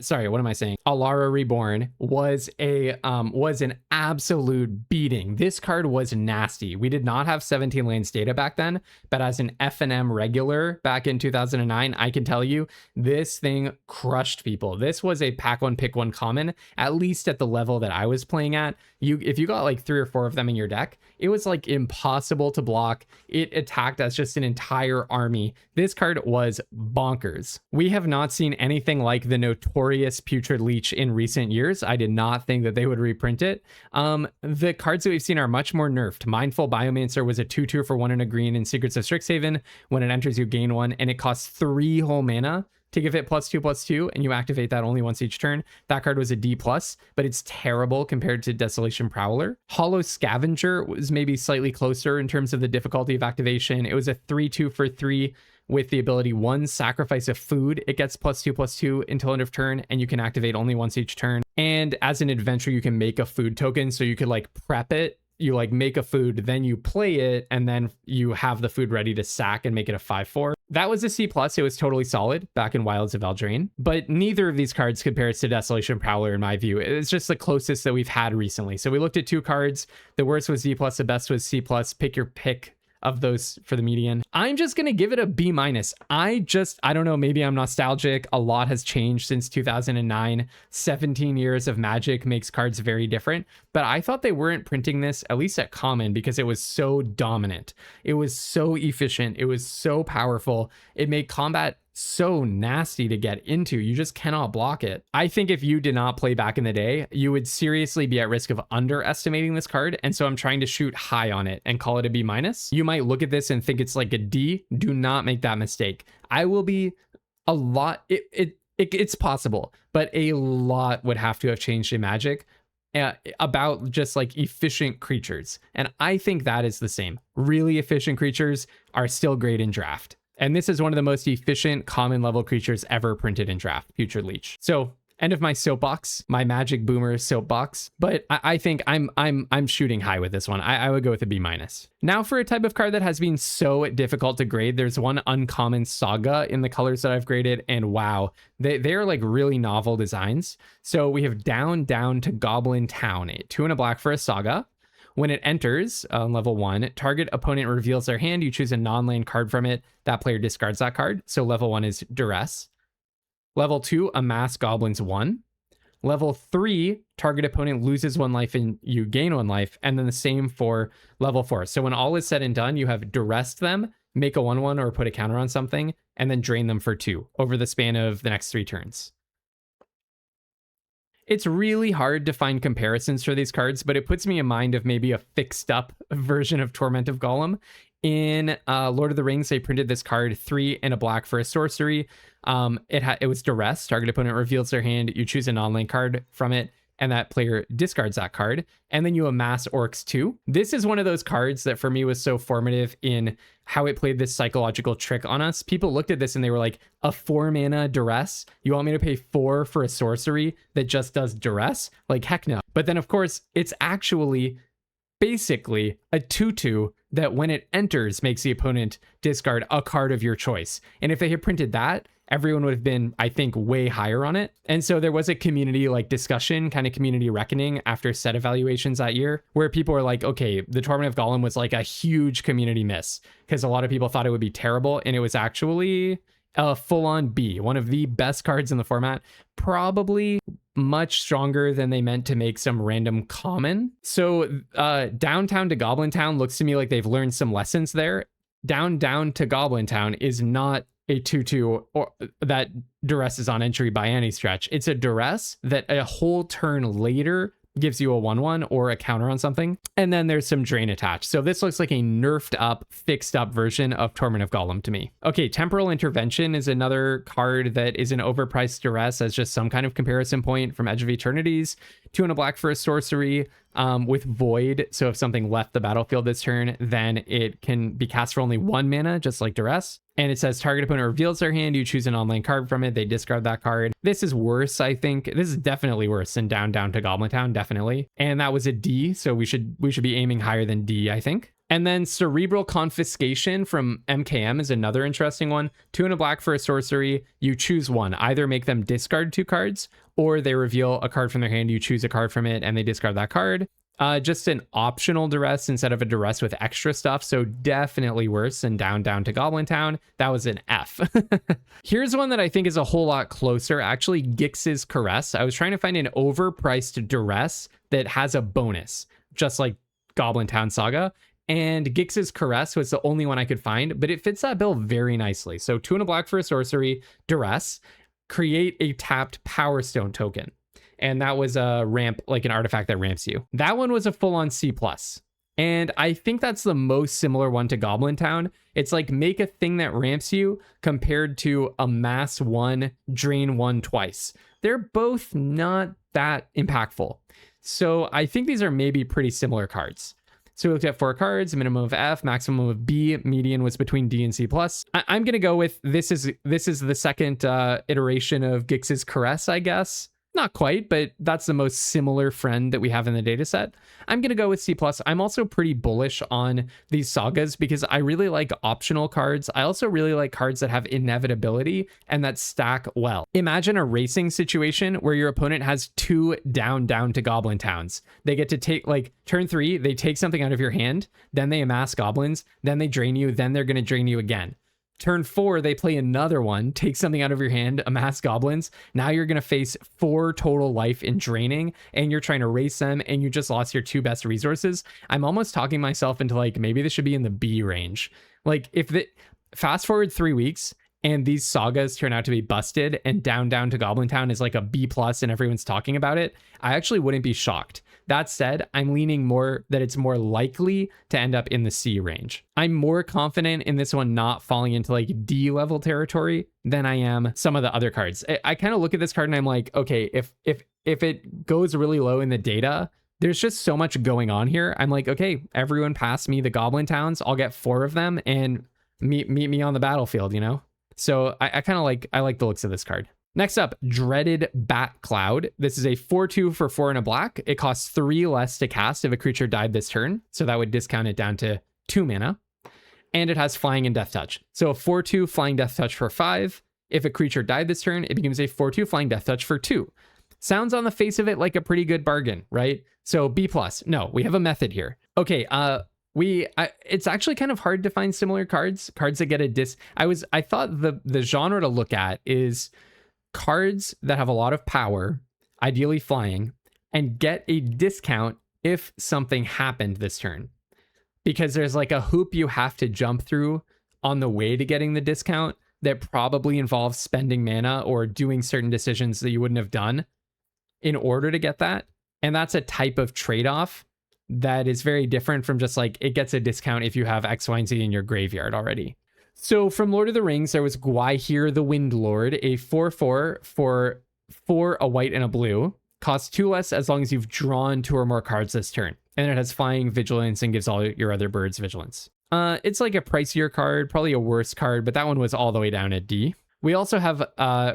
sorry, what am I saying? Alara Reborn was an absolute beating. This card was nasty. We did not have 17 lands data back then, but as an FNM regular back in 2009, I can tell you this thing crushed people. This was a pack one, pick one common, at least at the level that I was playing at. If you got like 3 or 4 of them in your deck, it was like impossible to block. It attacked as just an entire army. This card was bonkers. We have not seen anything like the notorious Putrid Leech in recent years. I did not think that they would reprint it. The cards that we've seen are much more nerfed. Mindful Biomancer was a 2/2 for 1 and a green in Secrets of Strixhaven. When it enters, you gain 1, and it costs 3 whole mana. to give it +2/+2, and you activate that only once each turn. That card was a D+, but it's terrible compared to Desolation Prowler. Hollow Scavenger was maybe slightly closer in terms of the difficulty of activation. It was a 3/2 for 3 with the ability 1, sacrifice a food. It gets +2/+2 until end of turn, and you can activate only once each turn. And as an adventurer, you can make a food token, so you could like prep it. You like make a food, then you play it, and then you have the food ready to sack and make it a 5/4. That was a C+. It was totally solid back in Wilds of Eldraine, but neither of these cards compares to Desolation Prowler in my view. It's just the closest that we've had recently. So we looked at 2 cards. The worst was D+, the best was C+. Pick your pick of those for the median. I'm just gonna give it a B-. I don't know, maybe I'm nostalgic. A lot has changed since 2009. 17 years of Magic makes cards very different, but I thought they weren't printing this, at least at common, because it was so dominant. It was so efficient. It was so powerful. It made combat so nasty to get into. You just cannot block it. I think if you did not play back in the day, you would seriously be at risk of underestimating this card. And so I'm trying to shoot high on it and call it a B-. You might look at this and think it's like a D. Do not make that mistake. I will be a lot. It's possible, but a lot would have to have changed in Magic about just like efficient creatures. And I think that is the same. Really efficient creatures are still great in draft. And this is one of the most efficient common level creatures ever printed in draft, Future Leech. So end of my soapbox, my Magic Boomer soapbox, but I think I'm shooting high with this one. I would go with a B-. Now for a type of card that has been so difficult to grade, there's one uncommon Saga in the colors that I've graded, and wow, they're like really novel designs. So we have down to Goblin-town, 2 and a black for a Saga. When it enters on level 1, target opponent reveals their hand. You choose a non-land card from it. That player discards that card. So level 1 is Duress. Level 2, amass goblins 1. Level 3, target opponent loses 1 life and you gain 1 life. And then the same for level 4. So when all is said and done, you have duressed them, make a 1/1 or put a counter on something, and then drain them for 2 over the span of the next 3 turns. It's really hard to find comparisons for these cards, but it puts me in mind of maybe a fixed up version of Torment of Gollum. In Lord of the Rings, they printed this card 3 and a black for a sorcery. It was Duress. Target opponent reveals their hand. You choose a non-land card from it, and that player discards that card. And then you amass Orcs 2. This is one of those cards that for me was so formative in how it played this psychological trick on us. People looked at this and they were like, a 4-mana Duress? You want me to pay 4 for a sorcery that just does Duress? Like, heck no. But then, of course, it's actually basically a 2/2 that when it enters makes the opponent discard a card of your choice. And if they had printed that, everyone would have been, I think, way higher on it. And so there was a community like discussion, kind of community reckoning after set evaluations that year, where people were like, okay, the Torment of Gollum was like a huge community miss because a lot of people thought it would be terrible. And it was actually a full-on B, one of the best cards in the format, probably much stronger than they meant to make some random common. So downtown to Goblin-town looks to me like they've learned some lessons there. Down to Goblin-town is not a 2/2 or that Duress is on entry by any stretch. It's a Duress that a whole turn later gives you a 1/1 or a counter on something, and then there's some drain attached. So this looks like a nerfed up, fixed up version of Torment of Gollum to me. Okay, Temporal Intervention is another card that is an overpriced Duress as just some kind of comparison point from Edge of Eternities. 2 and a black for a sorcery with Void. So if something left the battlefield this turn, then it can be cast for only 1 mana, just like Duress. And it says target opponent reveals their hand. You choose an online card from it. They discard that card. This is worse, I think. This is definitely worse than down to Goblin-town, definitely. And that was a D, so we should be aiming higher than D, I think. And then Cerebral Confiscation from MKM is another interesting one. 2 and a black for a sorcery. You choose one. Either make them discard 2 cards, or they reveal a card from their hand. You choose a card from it, and they discard that card. Just an optional Duress instead of a Duress with extra stuff. So definitely worse than down to Goblin-town. That was an F. Here's one that I think is a whole lot closer. Actually, Gix's Caress. I was trying to find an overpriced Duress that has a bonus, just like Goblin-town Saga. And Gix's Caress was the only one I could find, but it fits that bill very nicely. So 2 and a black for a sorcery, Duress, create a tapped Power Stone token. And that was a ramp, like an artifact that ramps you. That one was a full-on C+. And I think that's the most similar one to Goblin-town. It's like make a thing that ramps you compared to amass 1, drain 1 twice. They're both not that impactful. So I think these are maybe pretty similar cards. So we looked at 4 cards, minimum of F, maximum of B, median was between D and C+. I'm going to go with this is the second iteration of Gix's Caress, I guess. Not quite, but that's the most similar friend that we have in the data set. I'm going to go with C+. I'm also pretty bullish on these sagas because I really like optional cards. I also really like cards that have inevitability and that stack well. Imagine a racing situation where your opponent has 2 down to Goblin towns. They get to take, like, turn 3, they take something out of your hand, then they amass goblins, then they drain you, then they're going to drain you again. Turn 4, they play another one, take something out of your hand, amass goblins. Now you're going to face 4 total life in draining, and you're trying to race them, and you just lost your 2 best resources. I'm almost talking myself into, like, maybe this should be in the B range. Like, if the fast forward 3 weeks, and these sagas turn out to be busted, and down to Goblin-town is like a B+, and everyone's talking about it, I actually wouldn't be shocked. That said, I'm leaning more that it's more likely to end up in the C range. I'm more confident in this one not falling into like D level territory than I am some of the other cards. I kind of look at this card and I'm like, okay, if it goes really low in the data, there's just so much going on here. I'm like, okay, everyone pass me the Goblin towns. I'll get 4 of them and meet me on the battlefield, you know? So I kind of like the looks of this card. Next up, Dreaded Bat Cloud. This is a 4/2 for 4 and a black. It costs 3 less to cast if a creature died this turn. So that would discount it down to 2 mana. And it has Flying and Death Touch. So a 4/2 Flying Death Touch for 5. If a creature died this turn, it becomes a 4/2 Flying Death Touch for 2. Sounds on the face of it like a pretty good bargain, right? So B+. No, we have a method here. Okay, it's actually kind of hard to find similar cards that get a I thought the genre to look at is cards that have a lot of power, ideally flying, and get a discount if something happened this turn. Because there's like a hoop you have to jump through on the way to getting the discount that probably involves spending mana or doing certain decisions that you wouldn't have done in order to get that. And that's a type of trade-off that is very different from just like, it gets a discount if you have X, Y, and Z in your graveyard already. So from Lord of the Rings, there was Gwaihir the Wind Lord, a 4/4 for 4, a white and a blue. Costs 2 less as long as you've drawn 2 or more cards this turn. And it has Flying, Vigilance, and gives all your other birds Vigilance. It's like a pricier card, probably a worse card, but that one was all the way down at D. We also have,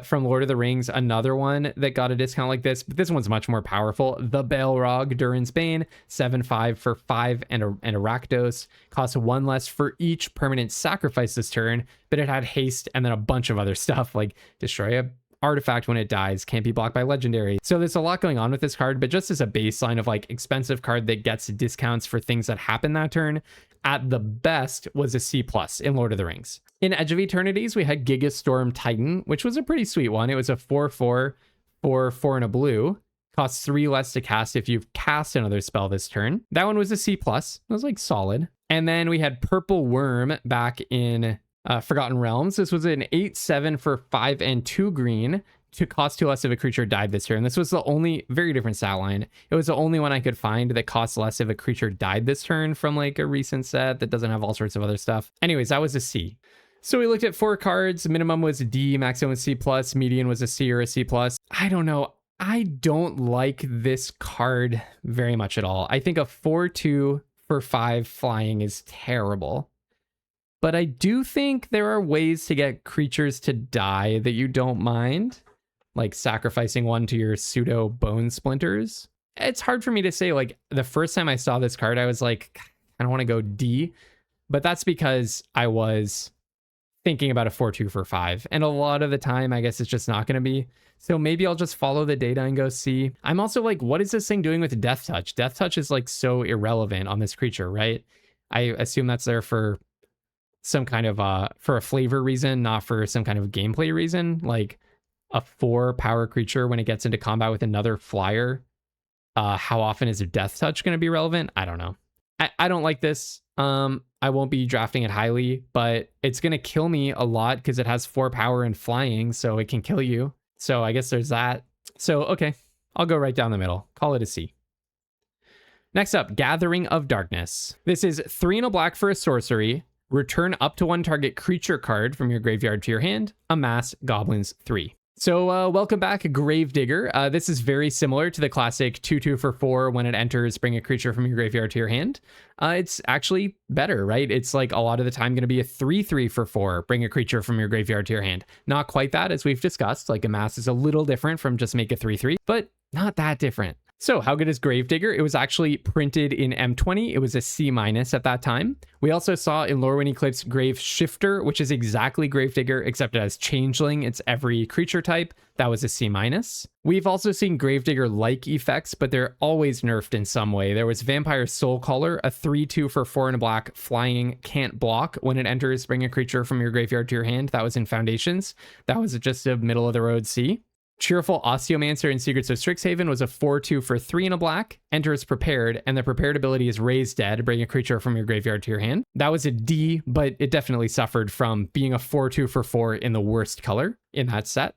from Lord of the Rings, another one that got a discount like this, but this one's much more powerful. The Balrog, Durin's Bane, 7/5 for 5 and a Rakdos. Costs 1 less for each permanent sacrifice this turn, but it had haste and then a bunch of other stuff, like destroy a artifact when it dies, can't be blocked by legendary. So there's a lot going on with this card, but just as a baseline of like expensive card that gets discounts for things that happen that turn, at the best was a C+ in Lord of the Rings. In Edge of Eternities, we had Gigastorm Titan, which was a pretty sweet one. It was a 4/4 for 4 and a blue. Costs 3 less to cast if you've cast another spell this turn. That one was a C+. It was like solid. And then we had Purple Worm back in Forgotten Realms. This was an 8/7 for 5 and 2 green to cost 2 less if a creature died this turn. This was the only, very different stat line. It was the only one I could find that costs less if a creature died this turn from like a recent set that doesn't have all sorts of other stuff. Anyways, that was a C. So we looked at 4 cards. Minimum was D, maximum was C+, median was a C or a C+. I don't know. I don't like this card very much at all. I think a 4/2 for 5 flying is terrible. But I do think there are ways to get creatures to die that you don't mind, like sacrificing one to your pseudo bone splinters. It's hard for me to say, like, the first time I saw this card, I was like, I don't want to go D, but that's because I was thinking about a 4/2 for 5. And a lot of the time, I guess it's just not going to be. So maybe I'll just follow the data and go C. I'm also like, what is this thing doing with Death Touch? Death Touch is like so irrelevant on this creature, right? I assume that's there for some kind of for a flavor reason, not for some kind of gameplay reason. Like a 4 power creature when it gets into combat with another flyer, how often is a Death Touch going to be relevant? I don't know. I don't like this. I won't be drafting it highly, but it's going to kill me a lot because it has 4 power and flying, so it can kill you. So I guess there's that. So okay, I'll go right down the middle, call it a C. Next up, Gathering of Darkness. This is 3 and a black for a sorcery. Return up to 1 target creature card from your graveyard to your hand. Amass Goblins 3. So welcome back, Gravedigger. This is very similar to the classic 2/2 for 4. When it enters, bring a creature from your graveyard to your hand. It's actually better, right? It's like a lot of the time going to be a 3/3 for 4. Bring a creature from your graveyard to your hand. Not quite that, as we've discussed. Like Amass is a little different from just make a 3/3, but not that different. So how good is Gravedigger? It was actually printed in M20. It was a C- at that time. We also saw in Lorwyn Eclipse Grave Shifter, which is exactly Gravedigger, except it has Changeling. It's every creature type. That was a C-. We've also seen Gravedigger-like effects, but they're always nerfed in some way. There was Vampire Soulcaller, a 3/2 for 4 and a black, flying, can't block. When it enters, bring a creature from your graveyard to your hand. That was in Foundations. That was just a middle-of-the-road C. Cheerful Osteomancer in Secrets of Strixhaven was a 4/2 for 3 and a black, enters prepared, and the prepared ability is Raise Dead, bring a creature from your graveyard to your hand. That was a D, but it definitely suffered from being a 4/2 for 4 in the worst color in that set.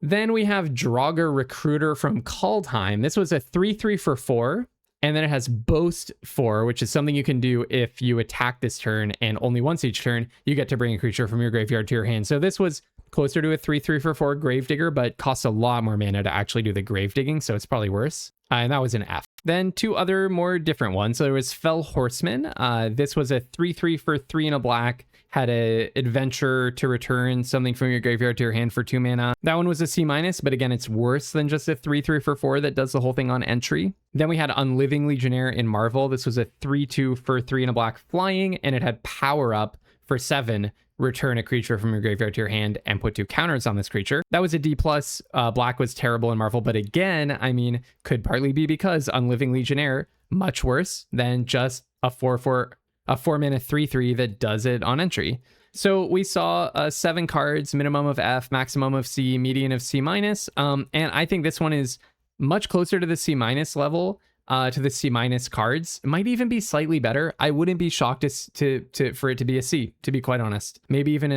Then we have Draugr Recruiter from Kaldheim. This was a 3/3 for 4, and then it has Boast 4, which is something you can do if you attack this turn, and only once each turn, you get to bring a creature from your graveyard to your hand. So this was closer to a 3/3 for 4 Gravedigger, but costs a lot more mana to actually do the grave digging, so it's probably worse. And that was an F. Then 2 other more different ones. So there was Fell Horseman. This was a 3/3 for 3 and a black, had a adventure to return something from your graveyard to your hand for 2 mana. That one was a C-, but again, it's worse than just a 3/3 for 4 that does the whole thing on entry. Then we had Unliving Legionnaire in Marvel. This was a 3/2 for 3 and a black flying, and it had Power Up for 7. Return a creature from your graveyard to your hand and put 2 counters on this creature. That was a D+. Black was terrible in Marvel, but again, I mean, could partly be because Unliving Legionnaire, much worse than just a 4-mana 3/3 that does it on entry. So we saw 7 cards, minimum of F, maximum of C, median of C-. And I think this one is much closer to the C- level. To the C- cards. It might even be slightly better. I wouldn't be shocked for it to be a C, to be quite honest. Maybe even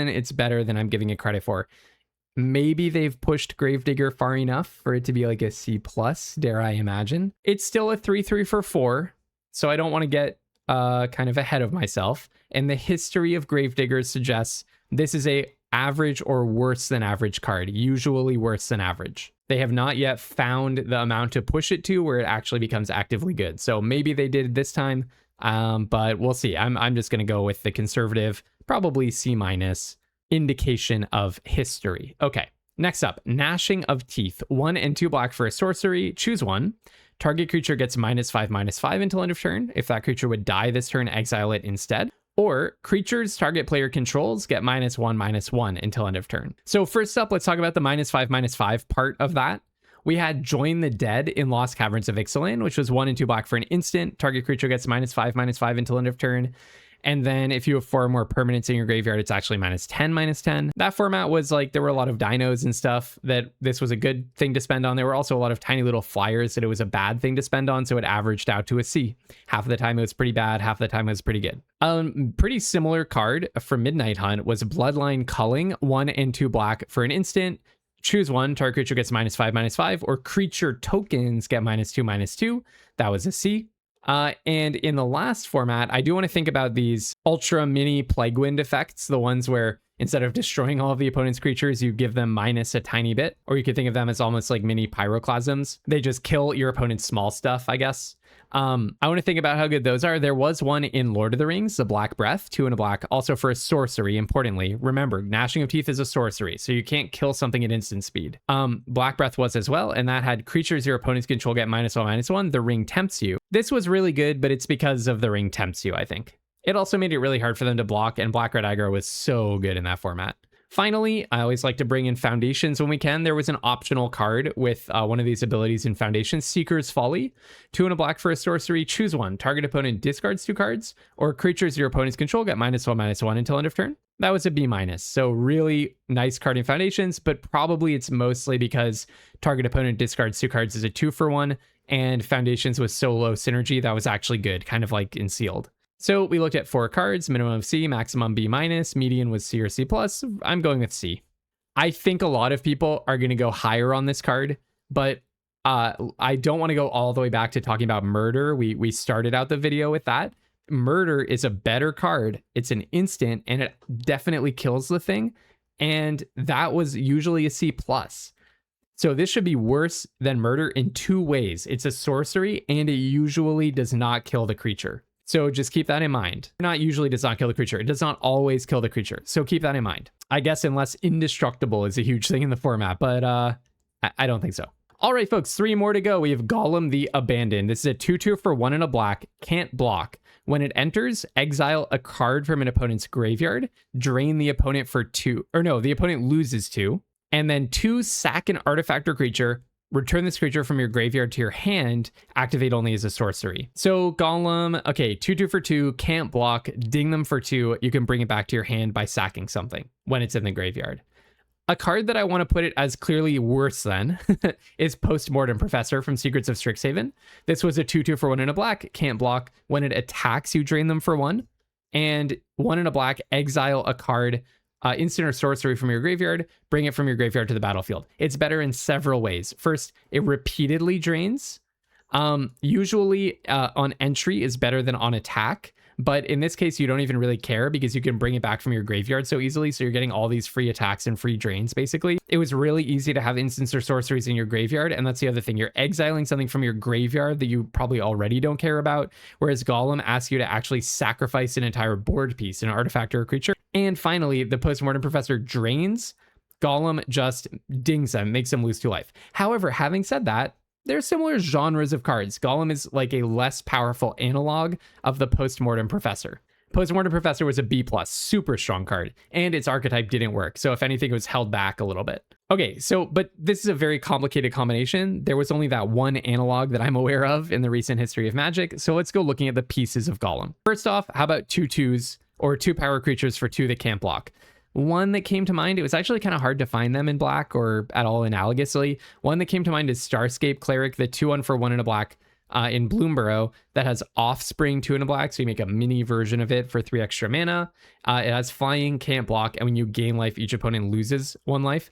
it's better than I'm giving it credit for. Maybe they've pushed Gravedigger far enough for it to be like a C+, dare I imagine. It's still a 3/3 for 4, so I don't want to get kind of ahead of myself. And the history of Gravedigger suggests this is a average or worse than average card, usually worse than average. They have not yet found the amount to push it to where it actually becomes actively good. So maybe they did this time, but we'll see. I'm just going to go with the conservative, probably C- indication of history. Okay, next up, Gnashing of Teeth. 1 and 2 black for a sorcery. Choose one. Target creature gets -5/-5 until end of turn. If that creature would die this turn, exile it instead. Or creatures target player controls get -1/-1 until end of turn. So first up, let's talk about the -5/-5 part of that. We had Join the Dead in Lost Caverns of Ixalan, which was 1 and 2 black for an instant. Target creature gets -5/-5 until end of turn. And then if you have 4 more permanents in your graveyard, it's actually -10/-10. That format was like, there were a lot of dinos and stuff that this was a good thing to spend on. There were also a lot of tiny little flyers that it was a bad thing to spend on, so it averaged out to a C. Half of the time it was pretty bad, half of the time it was pretty good. Pretty similar card from Midnight Hunt was Bloodline Culling, 1 and 2 black for an instant. Choose one, target creature gets -5/-5, or creature tokens get -2/-2. That was a C. And in the last format, I do want to think about these ultra mini Plague Wind effects, the ones where instead of destroying all of the opponent's creatures, you give them minus a tiny bit, or you could think of them as almost like mini pyroclasms. They just kill your opponent's small stuff, I guess. I want to think about how good those are. There was one in Lord of the Rings, the Black Breath, 2 and a black, also for a sorcery, importantly. Remember, Gnashing of Teeth is a sorcery, so you can't kill something at instant speed. Black Breath was as well, and that had creatures your opponents control get -1/-1. The ring tempts you. This was really good, but it's because of the ring tempts you, I think. It also made it really hard for them to block, and Black Red Aggro was so good in that format. Finally, I always like to bring in Foundations when we can. There was an optional card with one of these abilities in Foundations, Seeker's Folly. 2 and a black for a sorcery. Choose one. Target opponent discards 2 cards, or creatures your opponents control get -1/-1 until end of turn. That was a B-. So really nice card in Foundations, but probably it's mostly because target opponent discards 2 cards is a 2-for-1, and Foundations was so low synergy that was actually good, kind of like in Sealed. So we looked at 4 cards, minimum of C, maximum B-, median was C or C+. I'm going with C. I think a lot of people are going to go higher on this card, but I don't want to go all the way back to talking about Murder. We started out the video with that. Murder is a better card. It's an instant and it definitely kills the thing. And that was usually a C+. So this should be worse than Murder in 2 ways. It's a sorcery and it usually does not kill the creature. So just keep that in mind. Not usually does not kill the creature. It does not always kill the creature. So keep that in mind. I guess unless indestructible is a huge thing in the format, but I don't think so. All right, folks, 3 more to go. We have Gollum the Abandoned. This is a 2/2 for 1 and a black, can't block. When it enters, exile a card from an opponent's graveyard, drain the opponent for 2, or no, the opponent loses 2, and then 2 sack an artifact or creature, return this creature from your graveyard to your hand, activate only as a sorcery. So Gollum, okay, 2/2 for 2, can't block, ding them for 2, you can bring it back to your hand by sacking something when it's in the graveyard. A card that I want to put it as clearly worse than is Postmortem Professor from Secrets of Strixhaven. This was a 2/2 for 1 and a black, can't block. When it attacks, you drain them for 1. And 1 and a black, exile a card, instant or sorcery from your graveyard, bring it from your graveyard to the battlefield. It's better in several ways. First, it repeatedly drains. Usually on entry is better than on attack. But in this case, you don't even really care because you can bring it back from your graveyard so easily. So you're getting all these free attacks and free drains, basically. It was really easy to have instants or sorceries in your graveyard. And that's the other thing. You're exiling something from your graveyard that you probably already don't care about. Whereas Gollum asks you to actually sacrifice an entire board piece, an artifact or a creature. And finally, the Postmortem Professor drains. Gollum just dings them, makes them lose 2 life. However, having said that, they're similar genres of cards. Gollum is like a less powerful analog of the Postmortem Professor. Postmortem Professor was a B+, super strong card, and its archetype didn't work. So if anything, it was held back a little bit. Okay, so, but this is a very complicated combination. There was only that one analog that I'm aware of in the recent history of Magic. So let's go looking at the pieces of Gollum. First off, how about 2/2s or 2 power creatures for 2 that can't block? One that came to mind, it was actually kind of hard to find them in black or at all analogously. One that came to mind is Starscape Cleric, the 2/1 for 1 and a black in Bloomburrow that has Offspring 2 and a black. So you make a mini version of it for 3 extra mana. It has flying, can't block. And when you gain life, each opponent loses 1 life.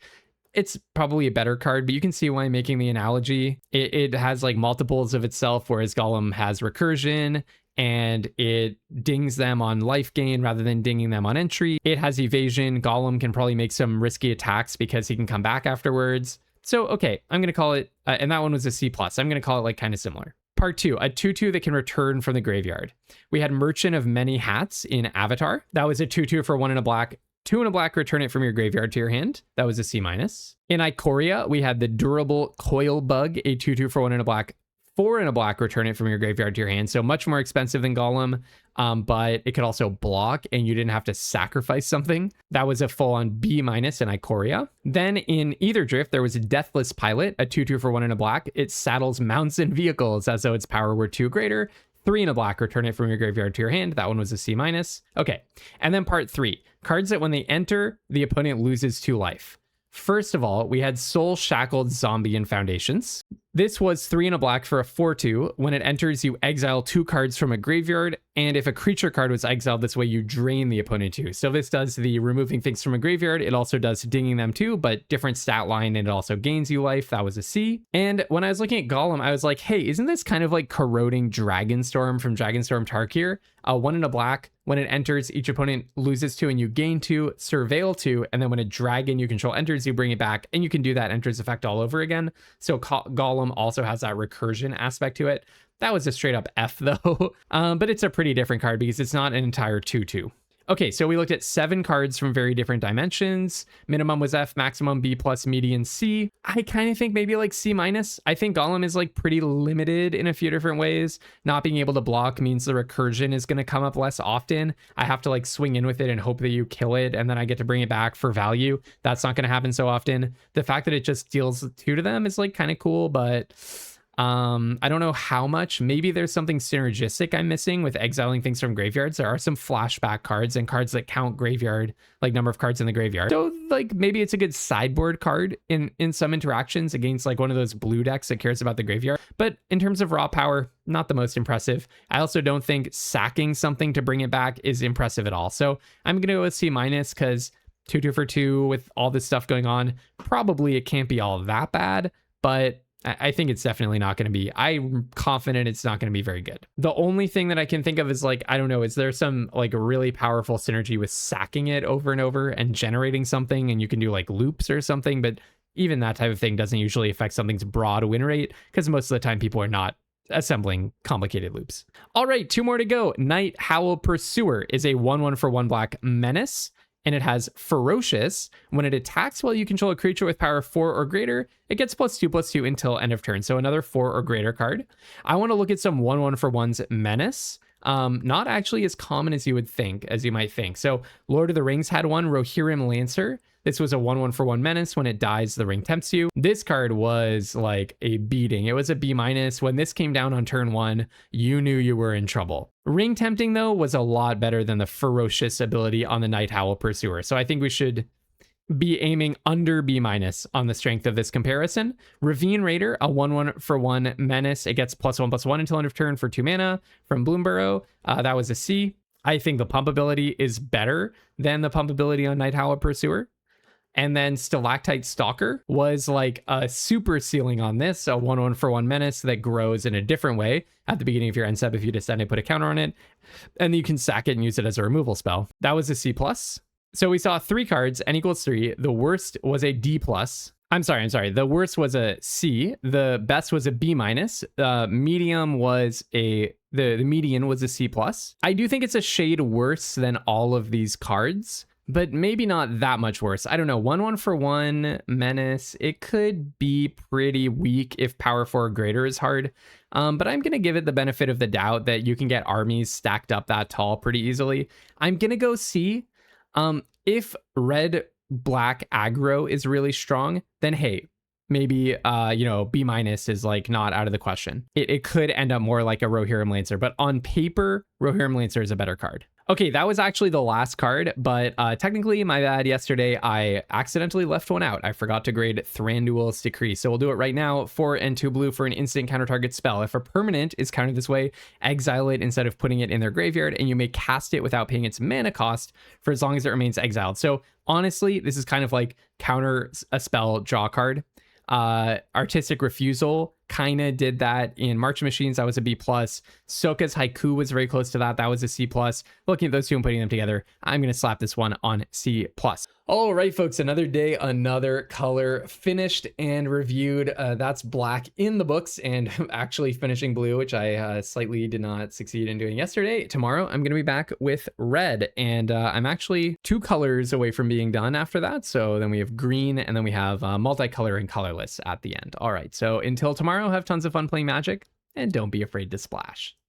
It's probably a better card, but you can see why I'm making the analogy. It has like multiples of itself, whereas Gollum has recursion and it dings them on life gain rather than dinging them on entry. It has evasion. Gollum can probably make some risky attacks because he can come back afterwards. So, okay, I'm going to call it, and that one was a C+. I'm going to call it like kind of similar. Part 2, a 2/2 that can return from the graveyard. We had Merchant of Many Hats in Avatar. That was a 2/2 for 1 and a black. 2 and a black, return it from your graveyard to your hand. That was a C-. In Ikoria, we had the Durable Coil Bug, a 2/2 for 1 and a black. 4 and a black, return it from your graveyard to your hand. So much more expensive than Gollum, but it could also block and you didn't have to sacrifice something. That was a full-on B- in Ikoria. Then in Either Drift, there was a Deathless Pilot, a 2/2 for 1 and a black. It saddles mounts and vehicles as though its power were 2 greater. 3 and a black, return it from your graveyard to your hand. That one was a C-. Okay, and then part 3, cards that when they enter, the opponent loses 2 life. First of all, we had Soul Shackled Zombie in Foundations. This was 3 and a black for a 4/2. When it enters, you exile 2 cards from a graveyard, and if a creature card was exiled this way, you drain the opponent too. So this does the removing things from a graveyard. It also does dinging them too, but different stat line, and it also gains you life. That was a C. And when I was looking at Gollum, I was like, hey, isn't this kind of like Corroding Dragonstorm from Dragonstorm Tarkir? 1 and a black. When it enters, each opponent loses 2 and you gain 2, surveil 2, and then when a dragon you control enters, you bring it back, and you can do that enters effect all over again. So Gollum also has that recursion aspect to it. That was a straight up F though, but it's a pretty different card because it's not an entire 2/2. Okay, so we looked at 7 cards from very different dimensions. Minimum was F, maximum B+, median C. I kind of think maybe like C-. I think Gollum is like pretty limited in a few different ways. Not being able to block means the recursion is going to come up less often. I have to like swing in with it and hope that you kill it, and then I get to bring it back for value. That's not going to happen so often. The fact that it just deals 2 to them is like kind of cool, but I don't know how much. Maybe there's something synergistic I'm missing with exiling things from graveyards. There are some flashback cards and cards that count graveyard, like number of cards in the graveyard. So like maybe it's a good sideboard card in some interactions against like one of those blue decks that cares about the graveyard. But in terms of raw power, not the most impressive. I also don't think sacking something to bring it back is impressive at all. So I'm going to go with C- because 2/2 for 2 with all this stuff going on, probably it can't be all that bad, but I think it's definitely not going to be. I'm confident it's not going to be very good. The only thing that I can think of is like, I don't know, is there some like really powerful synergy with sacking it over and over and generating something, and you can do like loops or something, but even that type of thing doesn't usually affect something's broad win rate because most of the time people are not assembling complicated loops. All right, 2 more to go. Nighthowl Pursuer is a 1/1 for 1 black menace, and it has Ferocious. When it attacks while you control a creature with power 4 or greater, it gets +2/+2 until end of turn. So another 4 or greater card. I want to look at some 1/1 for 1's menace. Not actually as common as you might think. So Lord of the Rings had one, Rohirrim Lancer. This was a 1/1 for 1 menace. When it dies, the ring tempts you. This card was like a beating. It was a B-. When this came down on turn 1, you knew you were in trouble. Ring tempting, though, was a lot better than the ferocious ability on the Nighthowl Pursuer. So I think we should be aiming under B- on the strength of this comparison. Ravine Raider, a 1/1 for 1 menace. It gets +1/+1 until end of turn for 2 mana from Bloomburrow. That was a C. I think the pump ability is better than the pump ability on Nighthowl Pursuer. And then Stalactite Stalker was like a super ceiling on this, a 1/1 for 1 menace that grows in a different way at the beginning of your end step if you decide to put a counter on it. And you can sack it and use it as a removal spell. That was a C+. So we saw 3 cards, n = 3. The worst was a D+. I'm sorry. The worst was a C. The best was a B-. Medium was the median was a C+. I do think it's a shade worse than all of these cards, but maybe not that much worse. I don't know. 1/1 for 1 menace. It could be pretty weak if power 4 or greater is hard. But I'm going to give it the benefit of the doubt that you can get armies stacked up that tall pretty easily. I'm going to go C. If red black aggro is really strong, then hey, maybe B- is like not out of the question. It could end up more like a Rohirrim Lancer, but on paper, Rohirrim Lancer is a better card. Okay, that was actually the last card, but technically, my bad, yesterday I accidentally left one out. I forgot to grade Thranduil's Decree, so we'll do it right now. 4 and 2 blue for an instant counter target spell. If a permanent is countered this way, exile it instead of putting it in their graveyard, and you may cast it without paying its mana cost for as long as it remains exiled. So honestly, this is kind of like counter a spell draw card. Artistic Refusal kind of did that in March Machines. That was a B+. Soka's Haiku was very close to that. That was a C+. Looking at those two and putting them together, I'm going to slap this one on C+. All right, folks, another day, another color finished and reviewed. That's black in the books and actually finishing blue, which I slightly did not succeed in doing yesterday. Tomorrow, I'm going to be back with red, and I'm actually 2 colors away from being done after that. So then we have green, and then we have multicolor and colorless at the end. All right, so until tomorrow, have tons of fun playing Magic, and don't be afraid to splash.